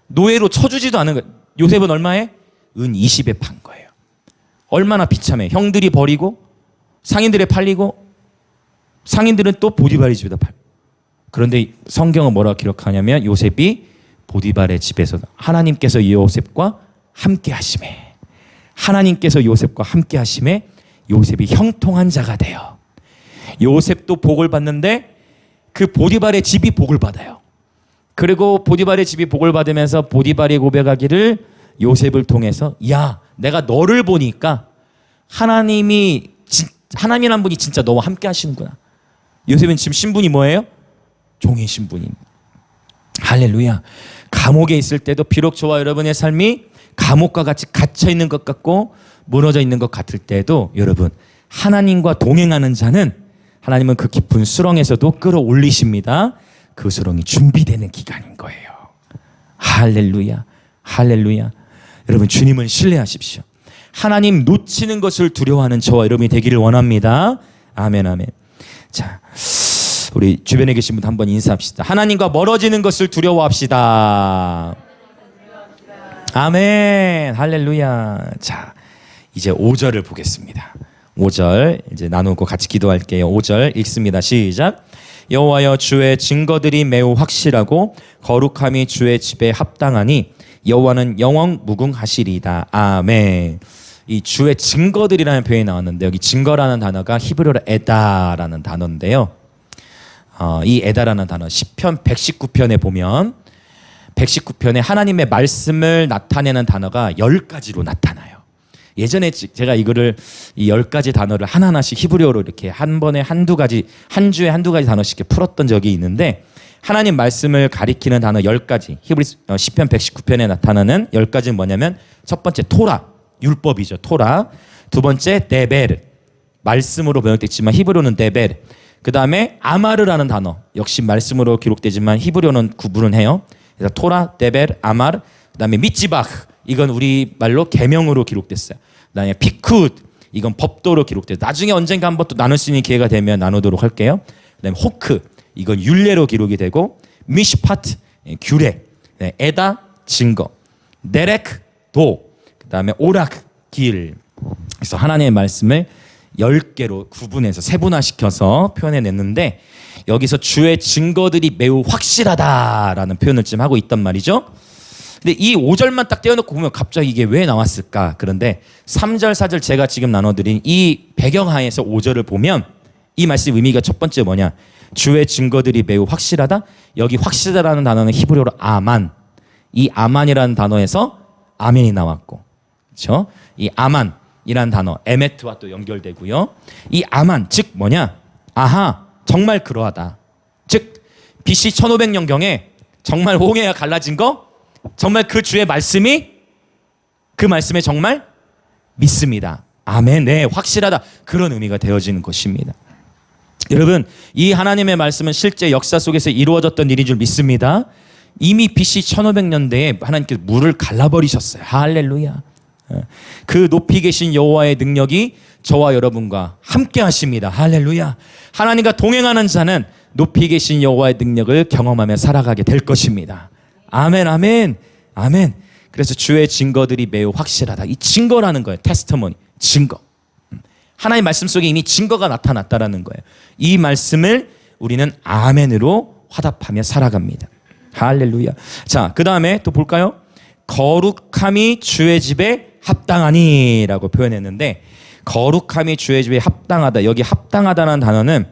노예로 쳐주지도 않은 거예요. 요셉은 얼마에? 은 20에 판 거예요. 얼마나 비참해. 형들이 버리고 상인들에 팔리고 상인들은 또 보디발의 집에다 팔고. 그런데 성경은 뭐라고 기록하냐면 요셉이 보디발의 집에서 하나님께서 요셉과 함께 하심에, 하나님께서 요셉과 함께 하심에 요셉이 형통한 자가 돼요. 요셉도 복을 받는데 그 보디발의 집이 복을 받아요. 그리고 보디발의 집이 복을 받으면서 보디발이 고백하기를 요셉을 통해서, 야, 내가 너를 보니까 하나님이란 분이 진짜 너와 함께 하시는구나. 요셉은 지금 신분이 뭐예요? 종의 신분입니다. 할렐루야. 감옥에 있을 때도 비록 저와 여러분의 삶이 감옥과 같이 갇혀 있는 것 같고 무너져 있는 것 같을 때도 여러분, 하나님과 동행하는 자는 하나님은 그 깊은 수렁에서도 끌어올리십니다. 그 수렁이 준비되는 기간인 거예요. 할렐루야. 할렐루야. 여러분, 주님을 신뢰하십시오. 하나님 놓치는 것을 두려워하는 저와 여러분이 되기를 원합니다. 아멘, 아멘. 자, 우리 주변에 계신 분 한번 인사합시다. 하나님과 멀어지는 것을 두려워합시다. 아멘. 할렐루야. 자, 이제 5절을 보겠습니다. 5절 이제 나누고 같이 기도할게요. 5절 읽습니다. 시작. 여호와여, 주의 증거들이 매우 확실하고 거룩함이 주의 집에 합당하니 여호와는 영원 무궁하시리이다. 아멘. 이 주의 증거들이라는 표현이 나왔는데, 여기 증거라는 단어가 히브리어로 에다라는 단어인데요. 이 에다라는 단어 시편 119편에 보면 119편에 하나님의 말씀을 나타내는 단어가 10가지로 나타나요. 예전에 제가 이거를 이 10가지 단어를 하나하나씩 히브리어로 이렇게 한 번에 한두 가지, 한 주에 한두 가지 단어씩 이렇게 풀었던 적이 있는데, 하나님 말씀을 가리키는 단어 10가지, 히브리 시편 119편에 나타나는 10가지는 뭐냐면, 첫 번째 토라, 율법이죠. 토라. 두 번째 데베르, 말씀으로 번역됐지만 히브리어는 데베르. 그 다음에 아마르라는 단어, 역시 말씀으로 기록되지만 히브리어는 구분을 해요. 그래서 토라, 데베르, 아마르. 그 다음에 미츠바흐, 이건 우리 말로 계명으로 기록됐어요. 그 다음에 피쿠드, 이건 법도로 기록돼요. 나중에 언젠가 한번 또 나눌 수 있는 기회가 되면 나누도록 할게요. 그다음에 호크, 이건 율례로 기록이 되고, 미시파트, 규례, 에다, 증거, 네렉, 도, 그다음에 오락, 길. 그래서 하나님의 말씀을 10개로 구분해서 세분화시켜서 표현해냈는데, 여기서 주의 증거들이 매우 확실하다라는 표현을 지금 하고 있단 말이죠. 근데 이 5절만 딱 떼어놓고 보면 갑자기 이게 왜 나왔을까? 그런데 3절, 4절 제가 지금 나눠드린 이 배경하에서 5절을 보면 이 말씀 의미가 첫 번째 뭐냐? 주의 증거들이 매우 확실하다. 여기 확실하다라는 단어는 히브리어로 아만. 이 아만이라는 단어에서 아멘이 나왔고, 그렇죠? 이 아만이라는 단어 에메트와 또 연결되고요. 이 아만 즉 뭐냐? 아하, 정말 그러하다. 즉 BC 1500년경에 정말 홍해가 갈라진 거, 정말 그 주의 말씀이 그 말씀에 정말 믿습니다. 아멘. 네, 확실하다. 그런 의미가 되어지는 것입니다. 여러분, 이 하나님의 말씀은 실제 역사 속에서 이루어졌던 일인 줄 믿습니다. 이미 BC 1500년대에 하나님께서 물을 갈라버리셨어요. 할렐루야. 그 높이 계신 여호와의 능력이 저와 여러분과 함께 하십니다. 할렐루야. 하나님과 동행하는 자는 높이 계신 여호와의 능력을 경험하며 살아가게 될 것입니다. 아멘, 아멘, 아멘. 그래서 주의 증거들이 매우 확실하다. 이 증거라는 거예요. 테스트모니, 증거. 하나님의 말씀 속에 이미 증거가 나타났다라는 거예요. 이 말씀을 우리는 아멘으로 화답하며 살아갑니다. 할렐루야. 자, 그 다음에 또 볼까요? 거룩함이 주의 집에 합당하니라고 표현했는데, 거룩함이 주의 집에 합당하다. 여기 합당하다는 단어는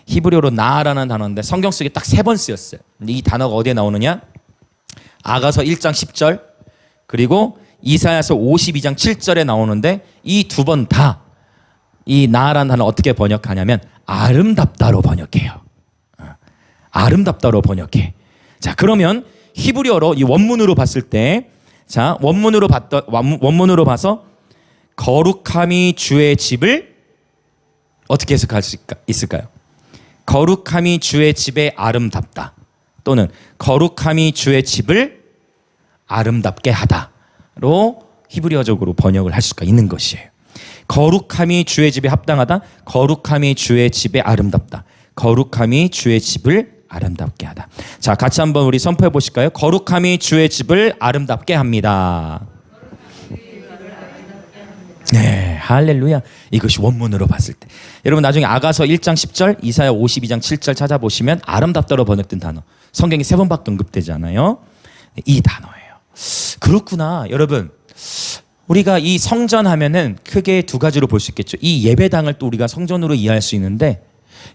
히브리어로 나라는 단어인데 성경 속에 딱 3번 쓰였어요. 근데 이 단어가 어디에 나오느냐? 아가서 1장 10절 그리고 이사야서 52장 7절에 나오는데, 이 2번 다 이 나라는 단어 어떻게 번역하냐면 아름답다로 번역해요. 아름답다로 번역해. 자, 그러면 히브리어로 이 원문으로 봤을 때, 자, 원문으로 봐서 거룩함이 주의 집을 어떻게 해석할 수 있을까요? 거룩함이 주의 집에 아름답다, 또는 거룩함이 주의 집을 아름답게 하다로 히브리어적으로 번역을 할 수가 있는 것이에요. 거룩함이 주의 집에 합당하다, 거룩함이 주의 집에 아름답다, 거룩함이 주의 집을 아름답게 하다. 자, 같이 한번 우리 선포해 보실까요? 거룩함이 주의 집을 아름답게 합니다. 네, 할렐루야. 이것이 원문으로 봤을 때, 여러분 나중에 아가서 1장 10절, 이사야 52장 7절 찾아보시면 아름답다로 번역된 단어 성경에 3번밖에 언급되지 않아요. 이 단어예요. 그렇구나. 여러분, 우리가 이 성전 하면은 크게 2가지로 볼 수 있겠죠. 이 예배당을 또 우리가 성전으로 이해할 수 있는데,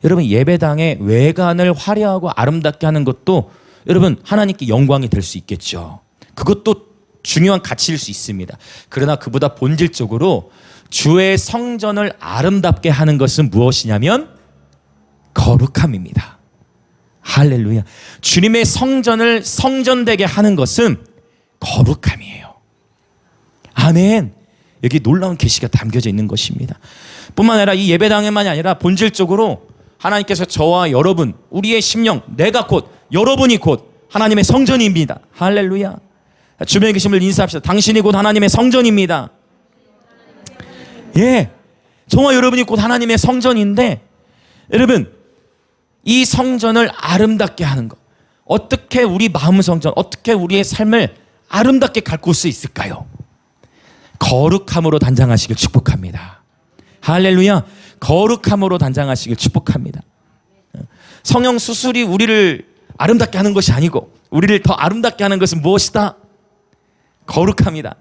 여러분 예배당의 외관을 화려하고 아름답게 하는 것도 여러분 하나님께 영광이 될 수 있겠죠. 그것도 중요한 가치일 수 있습니다. 그러나 그보다 본질적으로 주의 성전을 아름답게 하는 것은 무엇이냐면 거룩함입니다. 할렐루야. 주님의 성전을 성전되게 하는 것은 거룩함이에요. 아멘. 여기 놀라운 계시가 담겨져 있는 것입니다. 뿐만 아니라 이 예배당에만이 아니라 본질적으로 하나님께서 저와 여러분, 우리의 심령, 내가 곧, 여러분이 곧 하나님의 성전입니다. 할렐루야. 주변에 계신 분들 인사합시다. 당신이 곧 하나님의 성전입니다. 예, 저와 여러분이 곧 하나님의 성전인데, 여러분 이 성전을 아름답게 하는 것, 어떻게 우리 마음 성전, 어떻게 우리의 삶을 아름답게 가꿀 수 있을까요? 거룩함으로 단장하시길 축복합니다. 할렐루야. 거룩함으로 단장하시길 축복합니다. 성형 수술이 우리를 아름답게 하는 것이 아니고, 우리를 더 아름답게 하는 것은 무엇이다? 거룩함이다.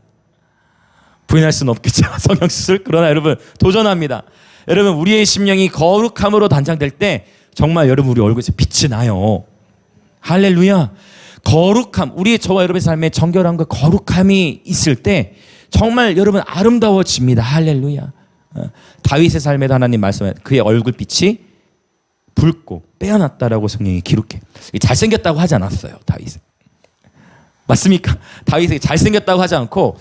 부인할 수는 없겠죠, 성형 수술. 그러나 여러분 도전합니다. 여러분 우리의 심령이 거룩함으로 단장될 때 정말 여러분 우리 얼굴에서 빛이 나요. 할렐루야. 거룩함, 우리 저와 여러분의 삶에 정결함과 거룩함이 있을 때 정말 여러분 아름다워집니다. 할렐루야. 다윗의 삶에도 하나님 말씀에 그의 얼굴빛이 붉고 빼어났다라고 성경이 기록해. 잘생겼다고 하지 않았어요, 다윗은. 맞습니까? 다윗이 잘생겼다고 하지 않고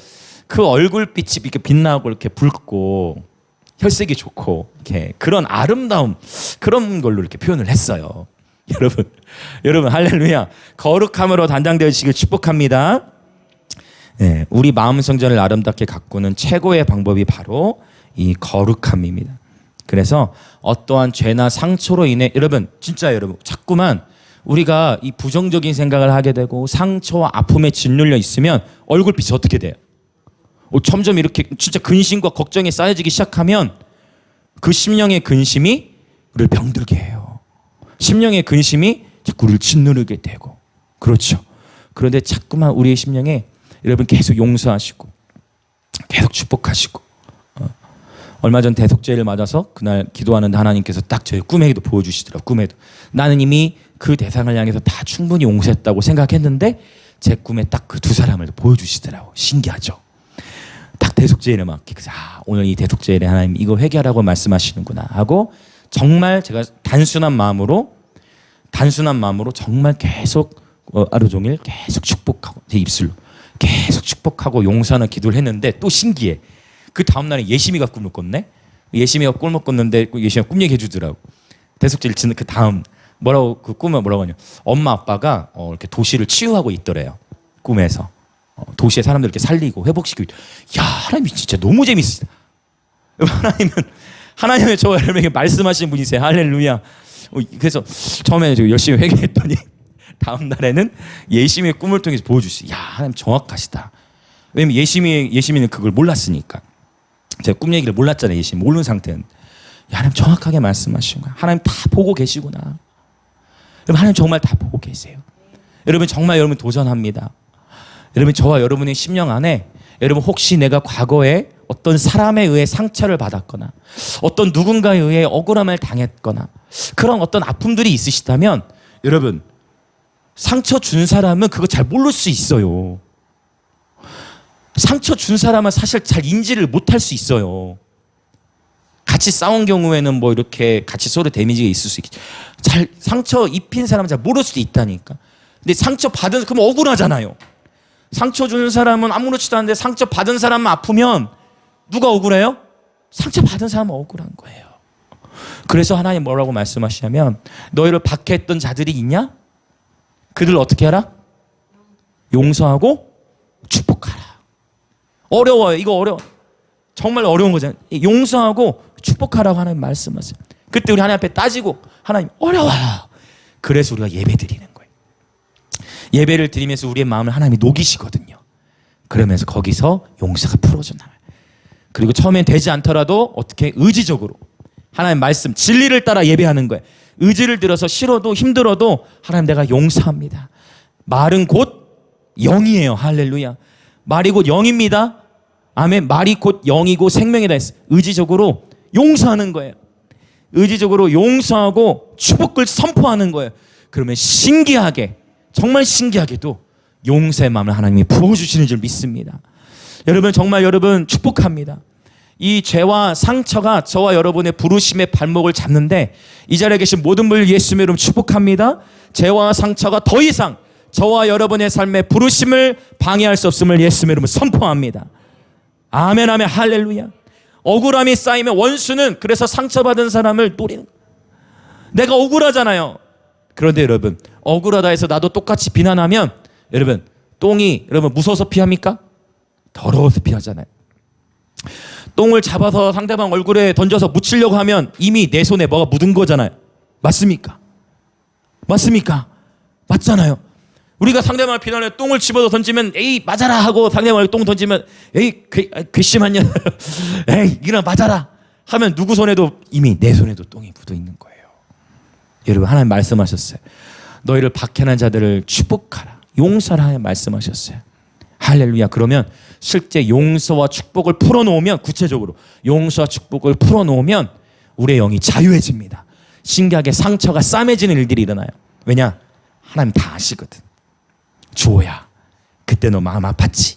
그 얼굴빛이 이렇게 빛나고 이렇게 붉고 혈색이 좋고 이렇게 그런 아름다움, 그런 걸로 이렇게 표현을 했어요. 여러분 할렐루야. 거룩함으로 단장되시길 축복합니다. 네, 우리 마음 성전을 아름답게 가꾸는 최고의 방법이 바로 이 거룩함입니다. 그래서 어떠한 죄나 상처로 인해 여러분 진짜 여러분 자꾸만 우리가 이 부정적인 생각을 하게 되고 상처와 아픔에 짓눌려 있으면 얼굴빛이 어떻게 돼요? 점점 이렇게 진짜 근심과 걱정이 쌓여지기 시작하면 그 심령의 근심이 우리를 병들게 해요. 심령의 근심이 자꾸 우리를 짓누르게 되고 그렇죠. 그런데 자꾸만 우리의 심령에 여러분 계속 용서하시고 계속 축복하시고 얼마 전 대속죄를 맞아서 그날 기도하는데 하나님께서 딱 저의 꿈에도 보여주시더라고요. 꿈에도 나는 이미 그 대상을 향해서 다 충분히 용서했다고 생각했는데 제 꿈에 딱 그 두 사람을 보여주시더라고요. 신기하죠. 딱 대속죄를 막 오늘 이 대속죄를 하나님 이거 회개하라고 말씀하시는구나 하고 정말 제가 단순한 마음으로 정말 계속 하루 종일 계속 축복하고 제 입술로 계속 축복하고 용서하는 기도를 했는데 또 신기해. 그 다음날에 예심이가 꿈을 꿨네. 예심이가 꿈을 꿨는데 예심이가 꿈 얘기해 주더라고. 대속죄를 지는 그 다음 뭐라고 그 꿈을 뭐라고 하냐. 엄마 아빠가 이렇게 도시를 치유하고 있더래요. 꿈에서 도시의 사람들 이렇게 살리고 회복시키고. 야 하나님 진짜 너무 재밌으시다. 하나님은 저 여러분에게 말씀하시는 분이세요. 할렐루야. 그래서 처음에 열심히 회개했더니 다음 날에는 예심이의 꿈을 통해서 보여주시죠. 야 하나님 정확하시다. 왜냐면 예심이는 그걸 몰랐으니까. 제가 꿈 얘기를 몰랐잖아요. 예심이 모르는 상태는. 야 하나님 정확하게 말씀하시는 거야. 하나님 다 보고 계시구나. 여러분 하나님 정말 다 보고 계세요. 여러분 정말 여러분 도전합니다. 여러분 저와 여러분의 심령 안에 여러분 혹시 내가 과거에 어떤 사람에 의해 상처를 받았거나 어떤 누군가에 의해 억울함을 당했거나 그런 어떤 아픔들이 있으시다면 여러분 상처 준 사람은 그거 잘 모를 수 있어요. 상처 준 사람은 사실 잘 인지를 못할 수 있어요. 같이 싸운 경우에는 뭐 이렇게 같이 서로 데미지가 있을 수 있겠죠. 잘 상처 입힌 사람은 잘 모를 수도 있다니까. 근데 상처 받은 그럼 억울하잖아요. 상처 주는 사람은 아무렇지도 않은데 상처 받은 사람만 아프면 누가 억울해요? 상처 받은 사람은 억울한 거예요. 그래서 하나님 뭐라고 말씀하시냐면 너희를 박해했던 자들이 있냐? 그들을 어떻게 하라? 용서하고 축복하라. 어려워요. 이거 어려워. 정말 어려운 거잖아요. 용서하고 축복하라고 하나님 말씀하세요. 그때 우리 하나님 앞에 따지고 하나님 어려워요. 그래서 우리가 예배 드리는 거예요. 예배를 드리면서 우리의 마음을 하나님이 녹이시거든요. 그러면서 거기서 용서가 풀어져 나와요. 그리고 처음엔 되지 않더라도 어떻게 의지적으로 하나님 말씀 진리를 따라 예배하는 거예요. 의지를 들어서 싫어도 힘들어도 하나님 내가 용서합니다. 말은 곧 영이에요. 할렐루야. 말이 곧 영입니다. 아멘. 말이 곧 영이고 생명이다 했어요. 의지적으로 용서하는 거예요. 의지적으로 용서하고 축복을 선포하는 거예요. 그러면 신기하게 정말 신기하게도 용서의 마음을 하나님이 부어주시는 줄 믿습니다. 여러분 정말 여러분 축복합니다. 이 죄와 상처가 저와 여러분의 부르심의 발목을 잡는데 이 자리에 계신 모든 분들 예수님의 이름 축복합니다. 죄와 상처가 더 이상 저와 여러분의 삶의 부르심을 방해할 수 없음을 예수님의 이름으로 선포합니다. 아멘 아멘 할렐루야. 억울함이 쌓이면 원수는 그래서 상처받은 사람을 노리는 거예요. 내가 억울하잖아요. 그런데 여러분 억울하다 해서 나도 똑같이 비난하면 여러분 똥이 여러분 무서워서 피합니까? 더러워서 피하잖아요. 똥을 잡아서 상대방 얼굴에 던져서 묻히려고 하면 이미 내 손에 뭐가 묻은 거잖아요. 맞습니까? 맞습니까? 맞잖아요. 우리가 상대방을 비난해 똥을 집어서 던지면 에이 맞아라 하고 상대방을 똥 던지면 에이 괘씸하냐 에이 이거 맞아라 하면 누구 손에도 이미 내 손에도 똥이 묻어 있는 거예요. 여러분 하나님 말씀하셨어요. 너희를 박해한 자들을 축복하라 용서하라 말씀하셨어요. 할렐루야. 그러면 실제 용서와 축복을 풀어놓으면 구체적으로 용서와 축복을 풀어놓으면 우리의 영이 자유해집니다. 신기하게 상처가 싸매지는 일들이 일어나요. 왜냐? 하나님 다 아시거든. 주호야 그때 너 마음 아팠지.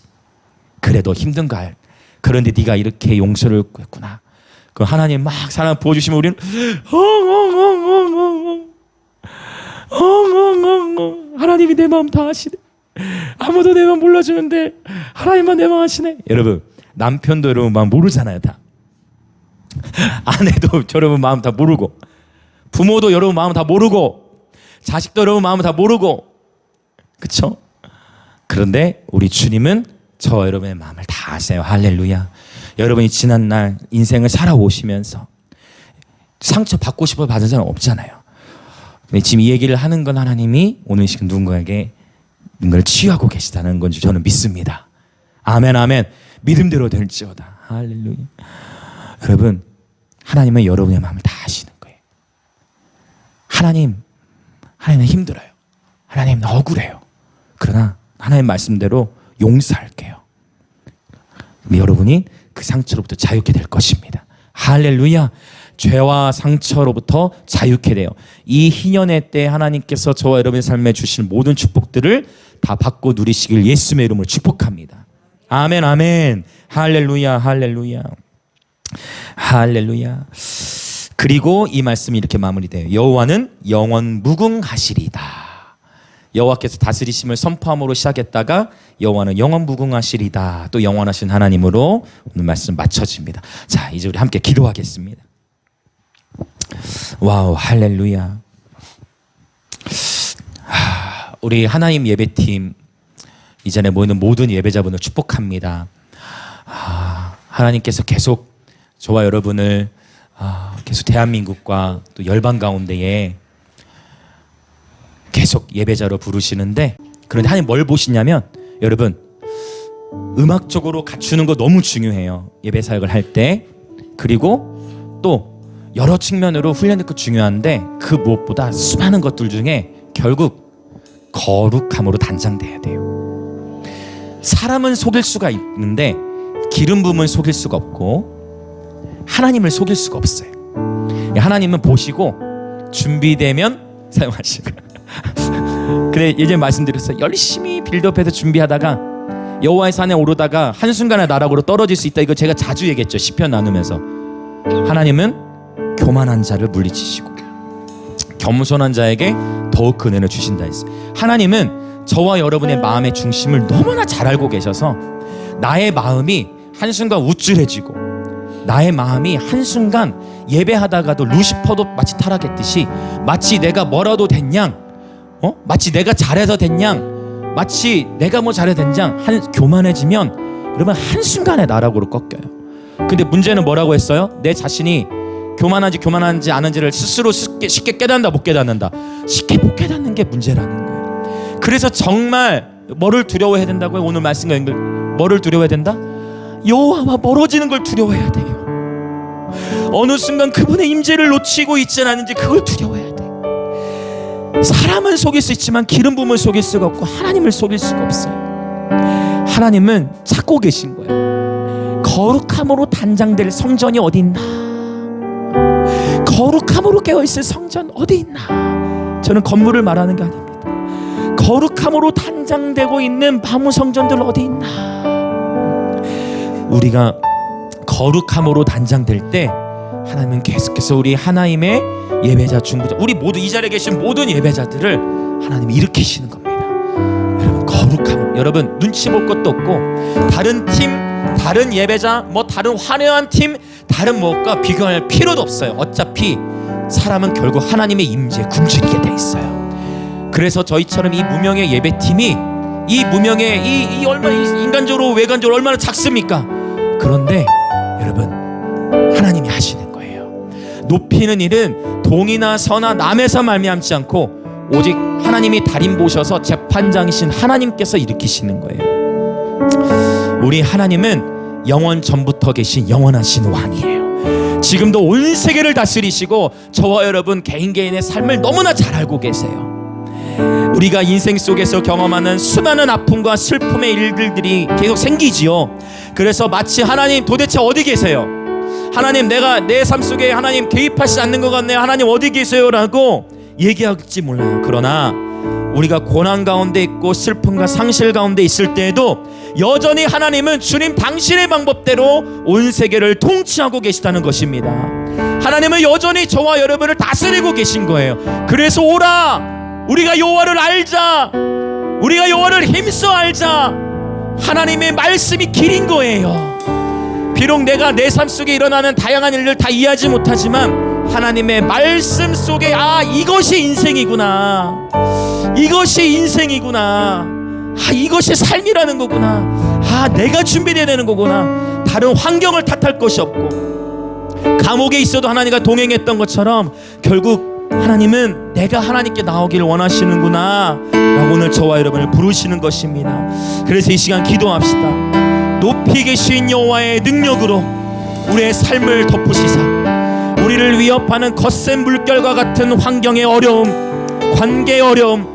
그래 너 힘든 걸. 그런데 네가 이렇게 용서를 했구나. 그 하나님 막 사랑 부어주시면 우리는 하나님이 내 마음 다 아시네. 아무도 내 마음 몰라주는데 하나님만 내 마음 아시네. 여러분 남편도 여러분 마음 모르잖아요. 다 아내도 여러분 마음 다 모르고 부모도 여러분 마음 다 모르고 자식도 여러분 마음 다 모르고 그렇죠? 그런데 우리 주님은 저와 여러분의 마음을 다 아세요. 할렐루야. 여러분이 지난날 인생을 살아오시면서 상처 받고 싶어 받은 사람 없잖아요. 근데 지금 이 얘기를 하는 건 하나님이 오늘 이 시간 누군가에게 뭔가를 치유하고 계시다는 건 저는 믿습니다. 아멘 아멘. 믿음대로 될지어다. 할렐루야. 여러분, 하나님은 여러분의 마음을 다 아시는 거예요. 하나님은 힘들어요. 하나님 억울해요. 그러나 하나님 말씀대로 용서할게요. 여러분이 그 상처로부터 자유케 될 것입니다. 할렐루야. 죄와 상처로부터 자유케 돼요. 이 희년의 때 하나님께서 저와 여러분의 삶에 주신 모든 축복들을 다 받고 누리시길 예수님의 이름으로 축복합니다. 아멘 아멘. 할렐루야 할렐루야 할렐루야. 그리고 이 말씀이 이렇게 마무리돼요. 여호와는 영원 무궁하시리다. 여호와께서 다스리심을 선포함으로 시작했다가 여호와는 영원 무궁하시리다. 또 영원하신 하나님으로 오늘 말씀 마쳐집니다. 자, 이제 우리 함께 기도하겠습니다. 와우, 할렐루야. 우리 하나님 예배팀 이 자리에 모이는 모든 예배자분을 축복합니다. 하나님께서 계속 저와 여러분을 계속 대한민국과 또 열방 가운데에 계속 예배자로 부르시는데, 그런데 하나님 뭘 보시냐면, 여러분 음악적으로 갖추는 거 너무 중요해요. 예배 사역을 할 때. 그리고 또 여러 측면으로 훈련이 그 중요한데, 그 무엇보다 수많은 것들 중에 결국 거룩함으로 단장돼야 돼요. 사람은 속일 수가 있는데 기름 부음을 속일 수가 없고 하나님을 속일 수가 없어요. 하나님은 보시고 준비되면 사용하시고. 그래, 예전에 말씀드렸어요. 열심히 빌드업해서 준비하다가 여호와의 산에 오르다가 한순간에 나락으로 떨어질 수 있다. 이거 제가 자주 얘기했죠. 시편 나누면서. 하나님은 교만한 자를 물리치시고 겸손한 자에게 더욱 그 은혜를 주신다 했어요. 하나님은 저와 여러분의 마음의 중심을 너무나 잘 알고 계셔서 나의 마음이 한순간 우쭐해지고 나의 마음이 한순간 예배하다가도 루시퍼도 마치 타락했듯이 마치 내가 뭐라도 됐냥, 마치 내가 잘해서 됐냥, 마치 내가 뭐 잘해서 됐냥 교만해지면 여러분 한순간에 나락으로 꺾여요. 근데 문제는 뭐라고 했어요? 내 자신이 교만한지 아는지를 스스로 쉽게 깨닫는다 못 깨닫는다. 쉽게 못 깨닫는 게 문제라는 거예요. 그래서 정말 뭐를 두려워해야 된다고요? 오늘 말씀과 연결, 뭐를 두려워해야 된다? 여호와와 멀어지는 걸 두려워해야 돼요. 어느 순간 그분의 임재를 놓치고 있지 않은지 그걸 두려워해야 돼요. 사람은 속일 수 있지만 기름 부음을 속일 수가 없고 하나님을 속일 수가 없어요. 하나님은 찾고 계신 거예요. 거룩함으로 단장될 성전이 어디 있나? 거룩함으로 깨어있을 성전 어디 있나? 저는 건물을 말하는 게 아닙니다. 거룩함으로 단장되고 있는 바무 성전들 어디 있나? 우리가 거룩함으로 단장될 때 하나님은 계속해서 우리 하나님의 예배자 중보자, 우리 모두 이 자리에 계신 모든 예배자들을 하나님이 일으키시는 겁니다. 여러분 거룩함, 여러분 눈치 볼 것도 없고 다른 팀, 다른 예배자, 뭐 다른 화려한 팀, 다른 무엇과 비교할 필요도 없어요. 어차피 사람은 결국 하나님의 임재에 굶주리게 돼 있어요. 그래서 저희처럼 이 무명의 예배팀이 이 무명의 이 얼마나 인간적으로 외관적으로 얼마나 작습니까? 그런데 여러분 하나님이 하시는 거예요. 높이는 일은 동이나 서나 남에서 말미암지 않고 오직 하나님이 달인 보셔서 재판장이신 하나님께서 일으키시는 거예요. 우리 하나님은 영원 전부터 계신 영원하신 왕이에요. 지금도 온 세계를 다스리시고 저와 여러분 개인의 삶을 너무나 잘 알고 계세요. 우리가 인생 속에서 경험하는 수많은 아픔과 슬픔의 일들이 계속 생기지요. 그래서 마치 하나님 도대체 어디 계세요? 하나님 내가 내 삶 속에 하나님 개입하시지 않는 것 같네요. 하나님 어디 계세요? 라고 얘기할지 몰라요. 그러나 우리가 고난 가운데 있고 슬픔과 상실 가운데 있을 때에도 여전히 하나님은 주님 당신의 방법대로 온 세계를 통치하고 계시다는 것입니다. 하나님은 여전히 저와 여러분을 다스리고 계신 거예요. 그래서 오라, 우리가 여호와를 알자, 우리가 여호와를 힘써 알자. 하나님의 말씀이 길인 거예요. 비록 내가 내 삶 속에 일어나는 다양한 일을 다 이해하지 못하지만 하나님의 말씀 속에 이것이 인생이구나, 이것이 인생이구나. 이것이 삶이라는 거구나. 내가 준비되어야 되는 거구나. 다른 환경을 탓할 것이 없고, 감옥에 있어도 하나님과 동행했던 것처럼 결국 하나님은 내가 하나님께 나오기를 원하시는구나 라고 오늘 저와 여러분을 부르시는 것입니다. 그래서 이 시간 기도합시다. 높이 계신 여호와의 능력으로 우리의 삶을 덮으시사 우리를 위협하는 거센 물결과 같은 환경의 어려움, 관계의 어려움,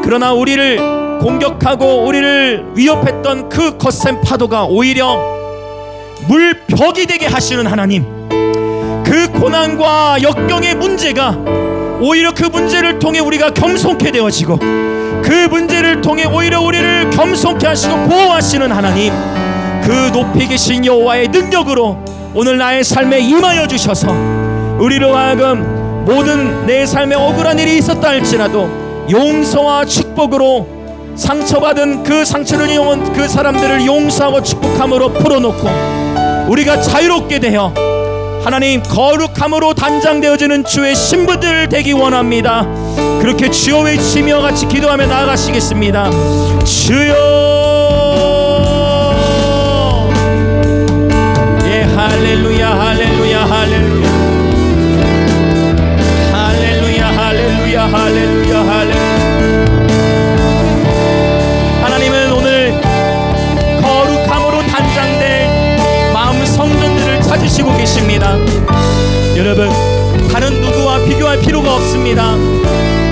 그러나 우리를 공격하고 우리를 위협했던 그 거센 파도가 오히려 물벽이 되게 하시는 하나님, 그 고난과 역경의 문제가 오히려 그 문제를 통해 우리가 겸손케 되어지고, 그 문제를 통해 오히려 우리를 겸손케 하시고 보호하시는 하나님, 그 높이 계신 여호와의 능력으로 오늘 나의 삶에 임하여 주셔서 우리로 하여금 모든 내 삶에 억울한 일이 있었다 할지라도 용서와 축복으로 상처받은 그 상처를 이용한 그 사람들을 용서하고 축복함으로 풀어놓고 우리가 자유롭게 되어 하나님 거룩함으로 단장되어지는 주의 신부들 되기 원합니다. 그렇게 주여 외치며 같이 기도하며 나아가시겠습니다. 주여, 예, 할렐루야 할렐루야 할렐루야 할렐루야 할렐루야 할렐루야 할렐루야. 하나님은 오늘 거룩함으로 단장된 마음 성전들을 찾으시고 계십니다. 여러분, 다른 누구와 비교할 필요가 없습니다.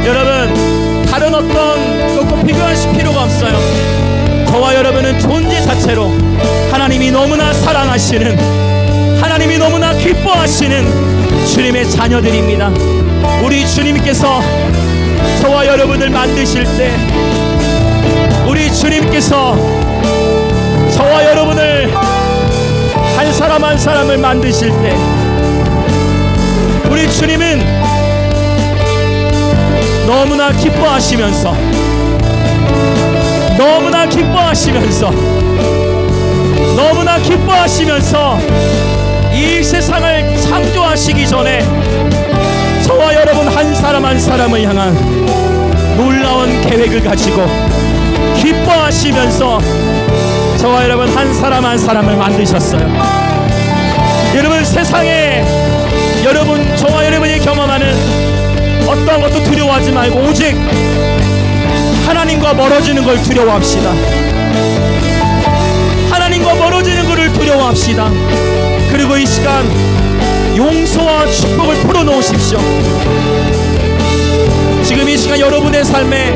여러분, 다른 어떤 것과 비교하실 필요가 없어요. 저와 여러분은 존재 자체로 하나님이 너무나 사랑하시는, 하나님이 너무나 기뻐하시는 주님의 자녀들입니다. 우리 주님께서 저와 여러분을 만드실 때, 우리 주님께서 저와 여러분을 한 사람 한 사람을 만드실 때, 우리 주님은 너무나 기뻐하시면서 너무나 기뻐하시면서 너무나 기뻐하시면서 이 세상을 창조하시기 전에 저와 여러분 한 사람 한 사람을 향한 놀라운 계획을 가지고 기뻐하시면서 저와 여러분 한 사람 한 사람을 만드셨어요. 여러분, 세상에 여러분, 저와 여러분이 경험하는 어떠한 것도 두려워하지 말고 오직 하나님과 멀어지는 걸 두려워합시다. 하나님과 멀어지는 것을 두려워합시다. 그리고 이 시간 용서와 축복을 풀어놓으십시오. 지금 이 시간 여러분의 삶에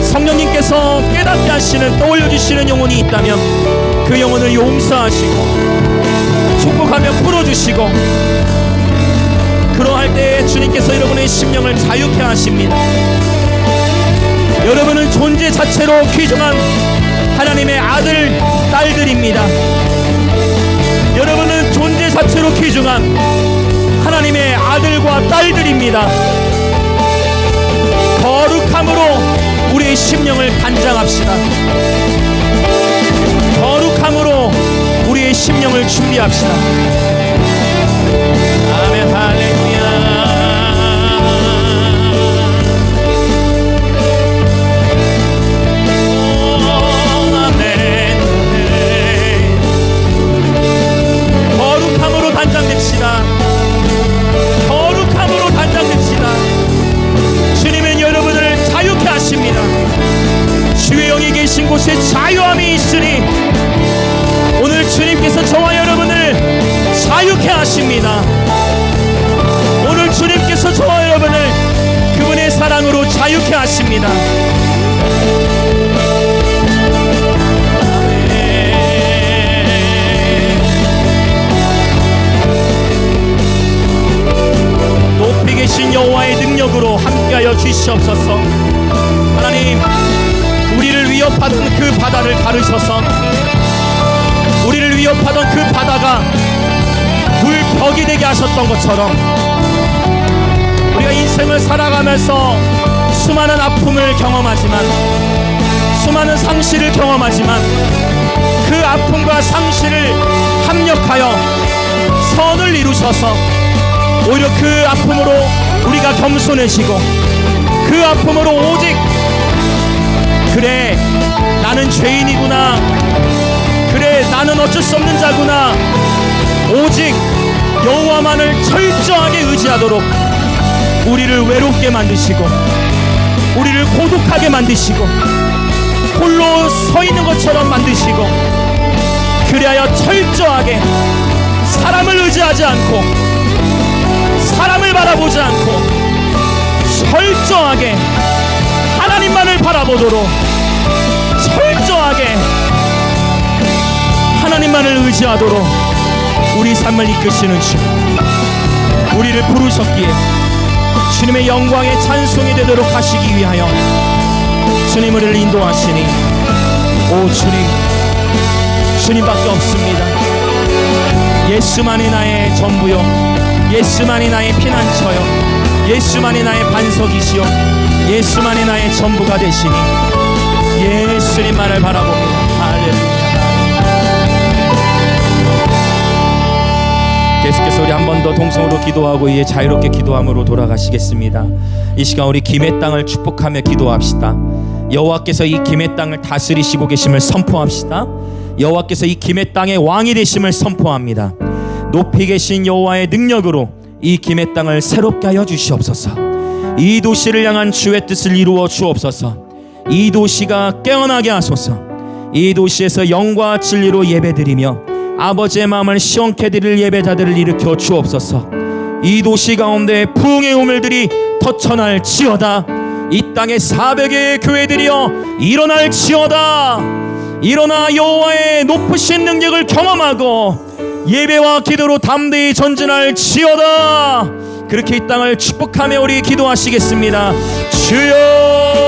성령님께서 깨닫게 하시는, 떠올려주시는 영혼이 있다면 그 영혼을 용서하시고 축복하며 풀어주시고, 그러할 때 주님께서 여러분의 심령을 자유케 하십니다. 여러분은 존재 자체로 귀중한 하나님의 아들, 딸들입니다. 여러분은 존재 자체로 귀중한 하나님의 아들과 딸들입니다. 거룩함으로 우리의 심령을 단장합시다. 거룩함으로 우리의 심령을 준비합시다. 아멘. 할렐루야. 아멘. 거룩함으로 단장됩시다. 거룩함으로 단장됩시다. 주님은 여러분을 자유케 하십니다. 주의 영이 계신 곳에 자유함이 있으니 오늘 주님께서 저와 여러분을 자유케 하십니다. 오늘 주님께서 저와 여러분을 그분의 사랑으로 자유케 하십니다. 높이 계신 여호와의 능력으로 함께하여 주시옵소서. 하나님, 우리를 위협하던 그 바다를 가르셔서 우리를 위협하던 그 바다가 물벽이 되게 하셨던 것처럼 우리가 인생을 살아가면서 수많은 아픔을 경험하지만, 수많은 상실을 경험하지만 그 아픔과 상실을 합력하여 선을 이루셔서 오히려 그 아픔으로 우리가 겸손해지고 그 아픔으로 오직 그래, 나는 죄인이구나. 그래, 나는 어쩔 수 없는 자구나. 오직 여호와만을 철저하게 의지하도록 우리를 외롭게 만드시고 우리를 고독하게 만드시고 홀로 서 있는 것처럼 만드시고, 그리하여 철저하게 사람을 의지하지 않고 사람을 바라보지 않고 철저하게 하나님만을 바라보도록, 철저하게 하나님만을 의지하도록 우리 삶을 이끄시는 주, 우리를 부르셨기에 주님의 영광의 찬송이 되도록 하시기 위하여 주님 우리를 인도하시니, 오 주님, 주님밖에 없습니다. 예수만이 나의 전부요, 예수만이 나의 피난처요, 예수만이 나의 반석이시요, 예수만이 나의 전부가 되시니 예수님만을 바라봅니다. 할렐루야. 계속해서 우리 한 번 더 동성으로 기도하고 이에 자유롭게 기도함으로 돌아가시겠습니다. 이 시간 우리 김해 땅을 축복하며 기도합시다. 여호와께서 이 김해 땅을 다스리시고 계심을 선포합시다. 여호와께서 이 김해 땅의 왕이 되심을 선포합니다. 높이 계신 여호와의 능력으로 이 김해 땅을 새롭게 하여 주시옵소서. 이 도시를 향한 주의 뜻을 이루어 주옵소서. 이 도시가 깨어나게 하소서. 이 도시에서 영과 진리로 예배드리며 아버지의 마음을 시원케 드릴 예배자들을 일으켜 주옵소서. 이 도시 가운데 부흥의 우물들이 터쳐날지어다. 이 땅에 400개의 교회들이여 일어날지어다. 일어나 여호와의 높으신 능력을 경험하고 예배와 기도로 담대히 전진할지어다. 그렇게 이 땅을 축복하며 우리 기도하시겠습니다. 주여